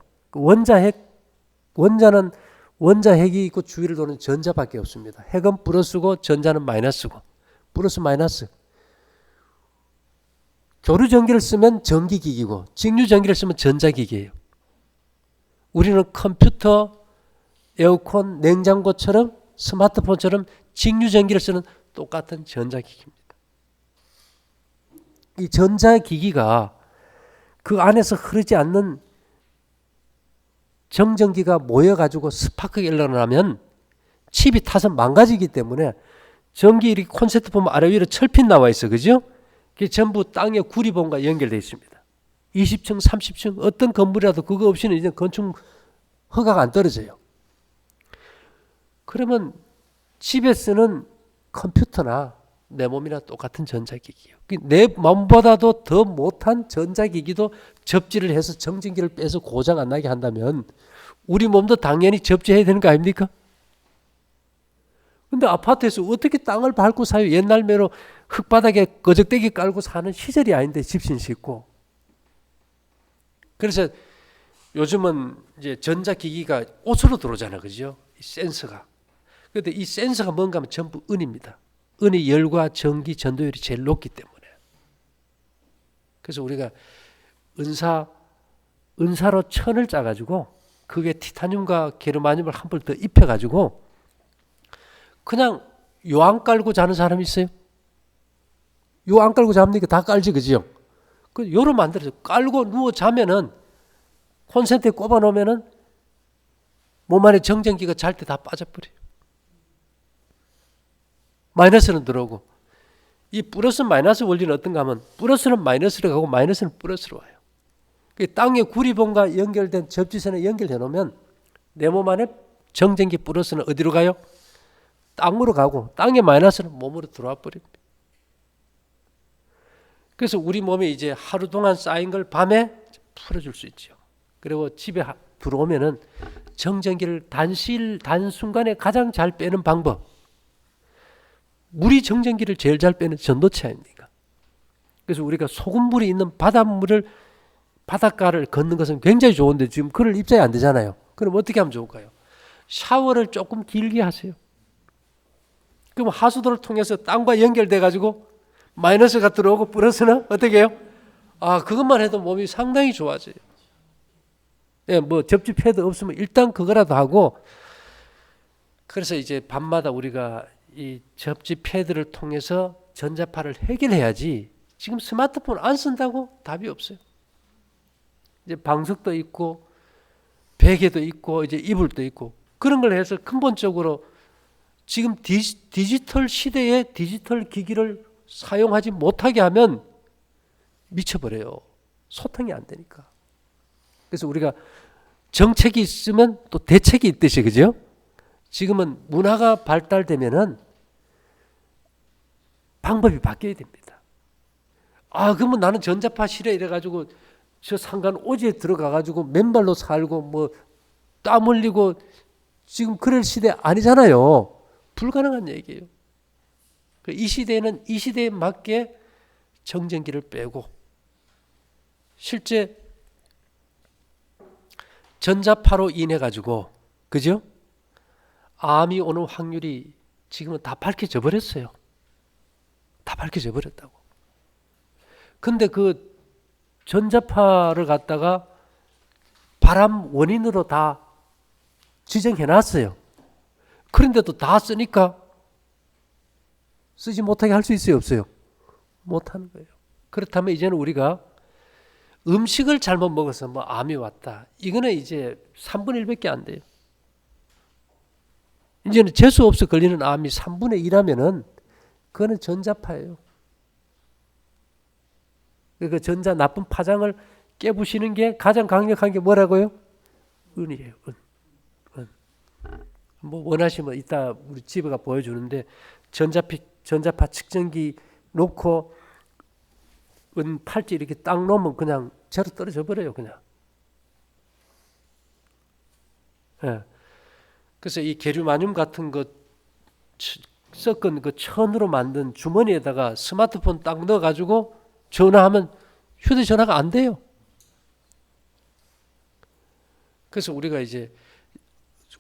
원자는 원자핵이 있고 주위를 도는 전자밖에 없습니다. 핵은 플러스고 전자는 마이너스고 플러스 마이너스. 교류 전기를 쓰면 전기기기고 직류 전기를 쓰면 전자기기예요. 우리는 컴퓨터, 에어컨, 냉장고처럼 스마트폰처럼 직류 전기를 쓰는 똑같은 전자기기입니다. 이 전자기기가 그 안에서 흐르지 않는 정전기가 모여가지고 스파크가 일어나면 칩이 타서 망가지기 때문에 전기 이렇게 콘센트 보면 아래 위로 철핀 나와 있어, 그죠? 그게 전부 땅의 구리봉과 연결되어 있습니다. 20층, 30층 어떤 건물이라도 그거 없이는 이제 건축 허가가 안 떨어져요. 그러면 집에 쓰는 컴퓨터나 내 몸이나 똑같은 전자기기예요. 내 몸보다도 더 못한 전자기기도 접지를 해서 정전기를 빼서 고장 안 나게 한다면 우리 몸도 당연히 접지해야 되는 거 아닙니까? 근데 아파트에서 어떻게 땅을 밟고 사요? 옛날매로 흙바닥에 거적대기 깔고 사는 시절이 아닌데 집신 싣고. 그래서 요즘은 이제 전자기기가 옷으로 들어오잖아, 그죠? 이 센서가. 그런데 이 센서가 뭔가 하면 전부 은입니다. 은의 열과 전기 전도율이 제일 높기 때문에. 그래서 우리가 은사로 천을 짜가지고 그게 티타늄과 게르마늄을 한 번 더 입혀가지고 그냥 요 안 깔고 자는 사람이 있어요? 요 안 깔고 잡니까? 다 깔지, 그죠? 그 요로 만들어서 깔고 누워 자면은 콘센트에 꼽아 놓으면은 몸 안에 정전기가 잘 때 다 빠져버려요. 마이너스는 들어오고. 이 플러스 마이너스 원리는 어떤가 하면 플러스는 마이너스로 가고 마이너스는 플러스로 와요. 땅의 구리봉과 연결된 접지선에 연결해 놓으면 내 몸 안에 정전기 플러스는 어디로 가요? 땅으로 가고 땅의 마이너스는 몸으로 들어와 버립니다. 그래서 우리 몸에 이제 하루 동안 쌓인 걸 밤에 풀어줄 수 있죠. 그리고 집에 들어오면은 정전기를 단순간에 가장 잘 빼는 방법. 물이 정전기를 제일 잘 빼는 전도체 아닙니까? 그래서 우리가 소금물이 있는 바닷가를 걷는 것은 굉장히 좋은데 지금 그럴 입장이 안 되잖아요. 그럼 어떻게 하면 좋을까요? 샤워를 조금 길게 하세요. 그럼 하수도를 통해서 땅과 연결돼 가지고 마이너스가 들어오고 플러스는 어떻게 해요? 그것만 해도 몸이 상당히 좋아져요. 예, 뭐 접지 패드 없으면 일단 그거라도 하고. 그래서 이제 밤마다 우리가 이 접지 패드를 통해서 전자파를 해결해야지. 지금 스마트폰 안 쓴다고 답이 없어요. 이제 방석도 있고 베개도 있고 이제 이불도 있고 그런 걸 해서 근본적으로 지금 디지털 시대에 디지털 기기를 사용하지 못하게 하면 미쳐버려요. 소통이 안 되니까. 그래서 우리가 정책이 있으면 또 대책이 있듯이, 그죠? 지금은 문화가 발달되면은 방법이 바뀌어야 됩니다. 그러면 나는 전자파 싫어 이래가지고 저 상간 오지에 들어가가지고 맨발로 살고 뭐 땀 흘리고 지금 그럴 시대 아니잖아요. 불가능한 얘기예요. 이 시대에는 이 시대에 맞게 정전기를 빼고 실제 전자파로 인해 가지고, 그죠? 암이 오는 확률이 지금은 다 밝혀져 버렸어요. 다 밝혀져 버렸다고. 근데 그 전자파를 갖다가 바람 원인으로 다 지정해 놨어요. 그런데도 다 쓰니까 쓰지 못하게 할 수 있어요, 없어요? 못 하는 거예요. 그렇다면 이제는 우리가 음식을 잘못 먹어서 뭐 암이 왔다. 이거는 이제 3분의 1밖에 안 돼요. 이제는 재수 없어 걸리는 암이 3분의 1하면은 그거는 전자파예요. 그 전자 나쁜 파장을 깨부시는 게 가장 강력한 게 뭐라고요? 은이에요. 은. 뭐 원하시면 이따 우리 집에 가 보여주는데 전자파 측정기 놓고 은 팔찌 이렇게 딱 놓으면 그냥 제로 떨어져 버려요. 그냥. 예. 그래서 이 게르마늄 같은 거 섞은 그 천으로 만든 주머니에다가 스마트폰 딱 넣어가지고 전화하면 휴대전화가 안 돼요. 그래서 우리가 이제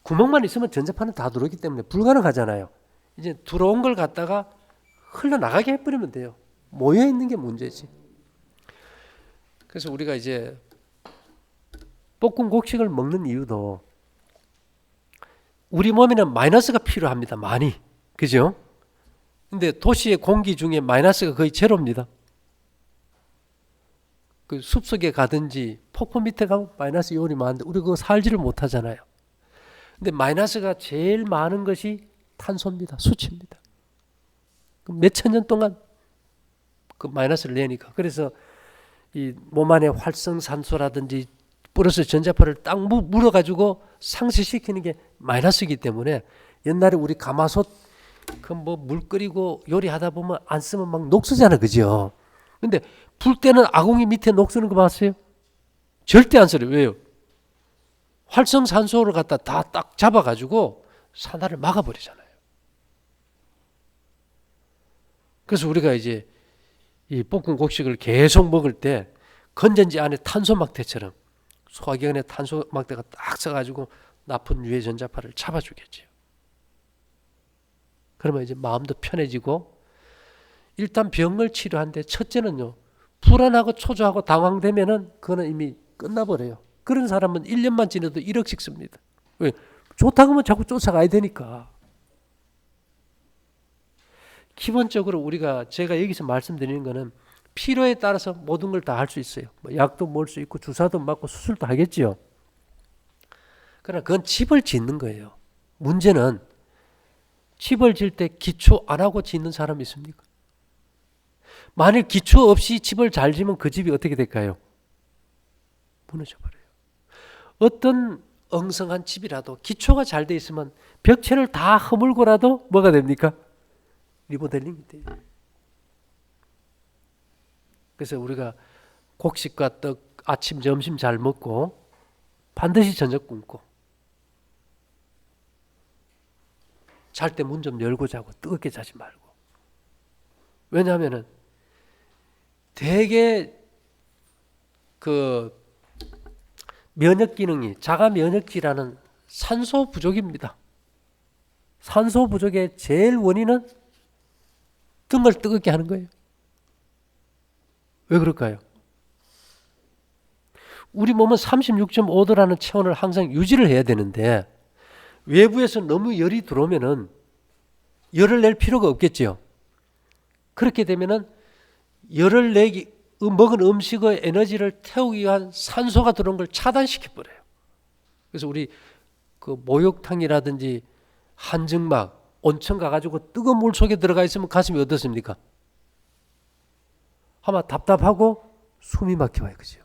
구멍만 있으면 전자파는 다 들어오기 때문에 불가능하잖아요. 이제 들어온 걸 갖다가 흘러나가게 해버리면 돼요. 모여있는 게 문제지. 그래서 우리가 이제 볶은 곡식을 먹는 이유도 우리 몸에는 마이너스가 필요합니다. 많이. 그죠? 근데 도시의 공기 중에 마이너스가 거의 제로입니다. 그 숲속에 가든지 폭포 밑에 가면 마이너스 이온이 많은데 우리 그거 살지를 못하잖아요. 근데 마이너스가 제일 많은 것이 탄소입니다. 수치입니다. 몇천 년 동안 그 마이너스를 내니까. 그래서 이 몸 안에 활성산소라든지 플러스 전자파를 딱 물어가지고 상쇄시키는 게 마이너스이기 때문에 옛날에 우리 가마솥 그 뭐 물 끓이고 요리하다 보면 안 쓰면 막 녹슬잖아. 그죠? 근데 불 때는 아궁이 밑에 녹슬는 거 봤어요? 절대 안 써요. 왜요? 활성산소를 갖다 다 딱 잡아가지고 산화를 막아버리잖아요. 그래서 우리가 이제 이 볶은 곡식을 계속 먹을 때 건전지 안에 탄소막대처럼 소화기관에 탄소막대가 딱 써가지고 나쁜 유해 전자파를 잡아주겠죠. 그러면 이제 마음도 편해지고 일단 병을 치료하는데 첫째는요. 불안하고 초조하고 당황되면은 그거는 이미 끝나버려요. 그런 사람은 1년만 지내도 1억씩 씁니다. 왜? 좋다고 하면 자꾸 쫓아가야 되니까. 기본적으로 우리가 제가 여기서 말씀드리는 거는 필요에 따라서 모든 걸 다 할 수 있어요. 뭐 약도 먹을 수 있고 주사도 맞고 수술도 하겠지요. 그러나 그건 집을 짓는 거예요. 문제는 집을 질 때 기초 안 하고 짓는 사람이 있습니까? 만일 기초 없이 집을 잘 지면 그 집이 어떻게 될까요? 무너져버려요. 어떤 엉성한 집이라도 기초가 잘 돼 있으면 벽체를 다 허물고라도 뭐가 됩니까? 리모델링이 돼요. 그래서 우리가 곡식과 떡 아침 점심 잘 먹고 반드시 저녁 굶고 잘 때 문 좀 열고 자고 뜨겁게 자지 말고. 왜냐하면은 되게 그 면역 기능이 자가 면역기라는 산소 부족입니다. 산소 부족의 제일 원인은 등을 뜨겁게 하는 거예요. 왜 그럴까요? 우리 몸은 36.5도라는 체온을 항상 유지를 해야 되는데 외부에서 너무 열이 들어오면은 열을 낼 필요가 없겠죠. 그렇게 되면은 열을 내기 먹은 음식의 에너지를 태우기 위한 산소가 들어온 걸 차단시켜 버려요. 그래서 우리 그 목욕탕이라든지 한증막 온천 가가지고 뜨거운 물 속에 들어가 있으면 가슴이 어떻습니까? 아마 답답하고 숨이 막혀와요. 그죠?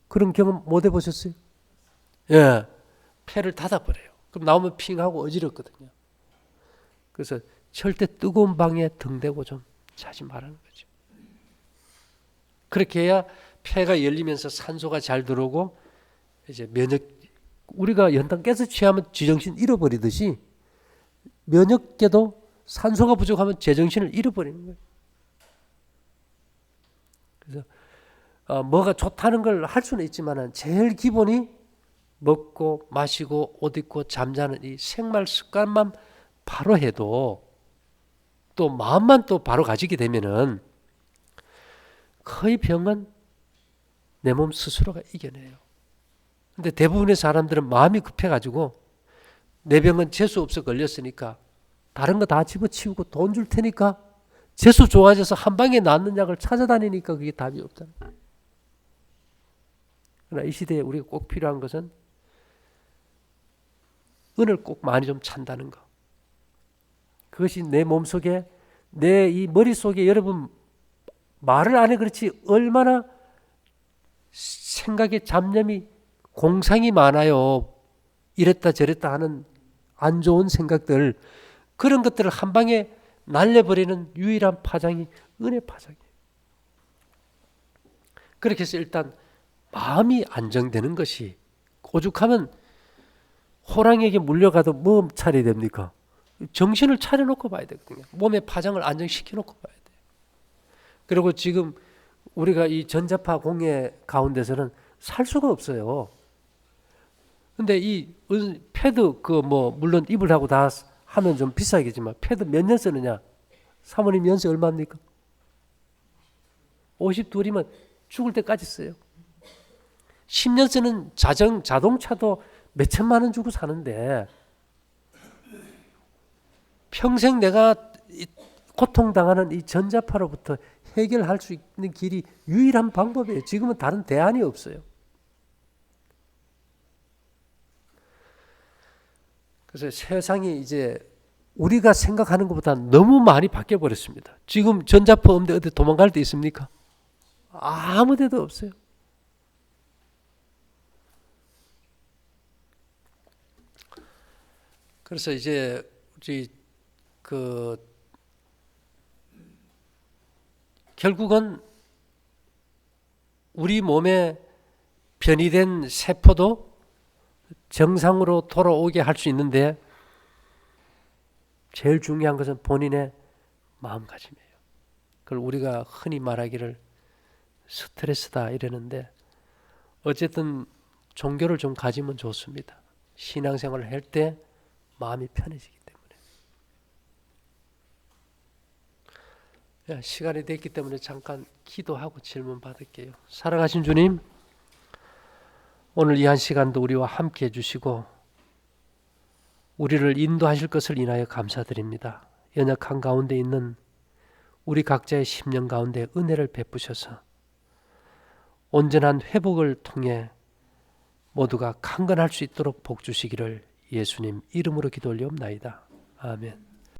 그런 경험 못 해보셨어요? 예. 폐를 닫아버려요. 그럼 나오면 핑하고 어지럽거든요. 그래서 절대 뜨거운 방에 등대고 좀 자지 말라는 거죠. 그렇게 해야 폐가 열리면서 산소가 잘 들어오고 이제 면역 우리가 연탄 가스 취하면 지정신 잃어버리듯이 면역계도 산소가 부족하면 제정신을 잃어버리는 거예요. 그래서 뭐가 좋다는 걸 할 수는 있지만 제일 기본이 먹고 마시고 옷 입고 잠자는 이 생활 습관만 바로 해도 또 마음만 또 바로 가지게 되면은 거의 병은 내 몸 스스로가 이겨내요. 근데 대부분의 사람들은 마음이 급해가지고 내 병은 재수 없어 걸렸으니까 다른 거 다 집어치우고 돈 줄 테니까 재수 좋아져서 한 방에 낫는 약을 찾아다니니까 그게 답이 없잖아요. 그러나 이 시대에 우리가 꼭 필요한 것은 은을 꼭 많이 좀 찬다는 거. 그것이 내 몸속에, 내 이 머릿속에, 여러분 말을 안 해 그렇지 얼마나 생각에 잡념이, 공상이 많아요. 이랬다 저랬다 하는 안 좋은 생각들, 그런 것들을 한 방에 날려버리는 유일한 파장이 은혜 파장이에요. 그렇게 해서 일단 마음이 안정되는 것이, 오죽하면 호랑이에게 물려가도 뭐 차려야 됩니까? 정신을 차려놓고 봐야 되거든요. 몸의 파장을 안정시켜놓고 봐야 돼요. 그리고 지금 우리가 이 전자파 공해 가운데서는 살 수가 없어요. 근데 이 패드 물론 입을 하고 다 하면 좀 비싸겠지만 패드 몇 년 쓰느냐? 사모님 연세 얼마입니까? 52이면 죽을 때까지 써요. 10년 쓰는 자동차도 몇 천만 원 주고 사는데 평생 내가 고통당하는 이 전자파로부터 해결할 수 있는 길이 유일한 방법이에요. 지금은 다른 대안이 없어요. 그래서 세상이 이제 우리가 생각하는 것보다 너무 많이 바뀌어 버렸습니다. 지금 전자파 없는데 어디 도망갈 데 있습니까? 아무 데도 없어요. 그래서 이제 우리 결국은 우리 몸에 변이된 세포도 정상으로 돌아오게 할 수 있는데 제일 중요한 것은 본인의 마음가짐이에요. 그걸 우리가 흔히 말하기를 스트레스다 이러는데, 어쨌든 종교를 좀 가지면 좋습니다. 신앙생활을 할 때 마음이 편해지기 때문에. 시간이 됐기 때문에 잠깐 기도하고 질문 받을게요. 사랑하신 주님, 오늘 이 한 시간도 우리와 함께 해주시고 우리를 인도하실 것을 인하여 감사드립니다. 연약한 가운데 있는 우리 각자의 심령 가운데 은혜를 베푸셔서 온전한 회복을 통해 모두가 강건할 수 있도록 복 주시기를 예수님 이름으로 기도 올리옵나이다. 아멘.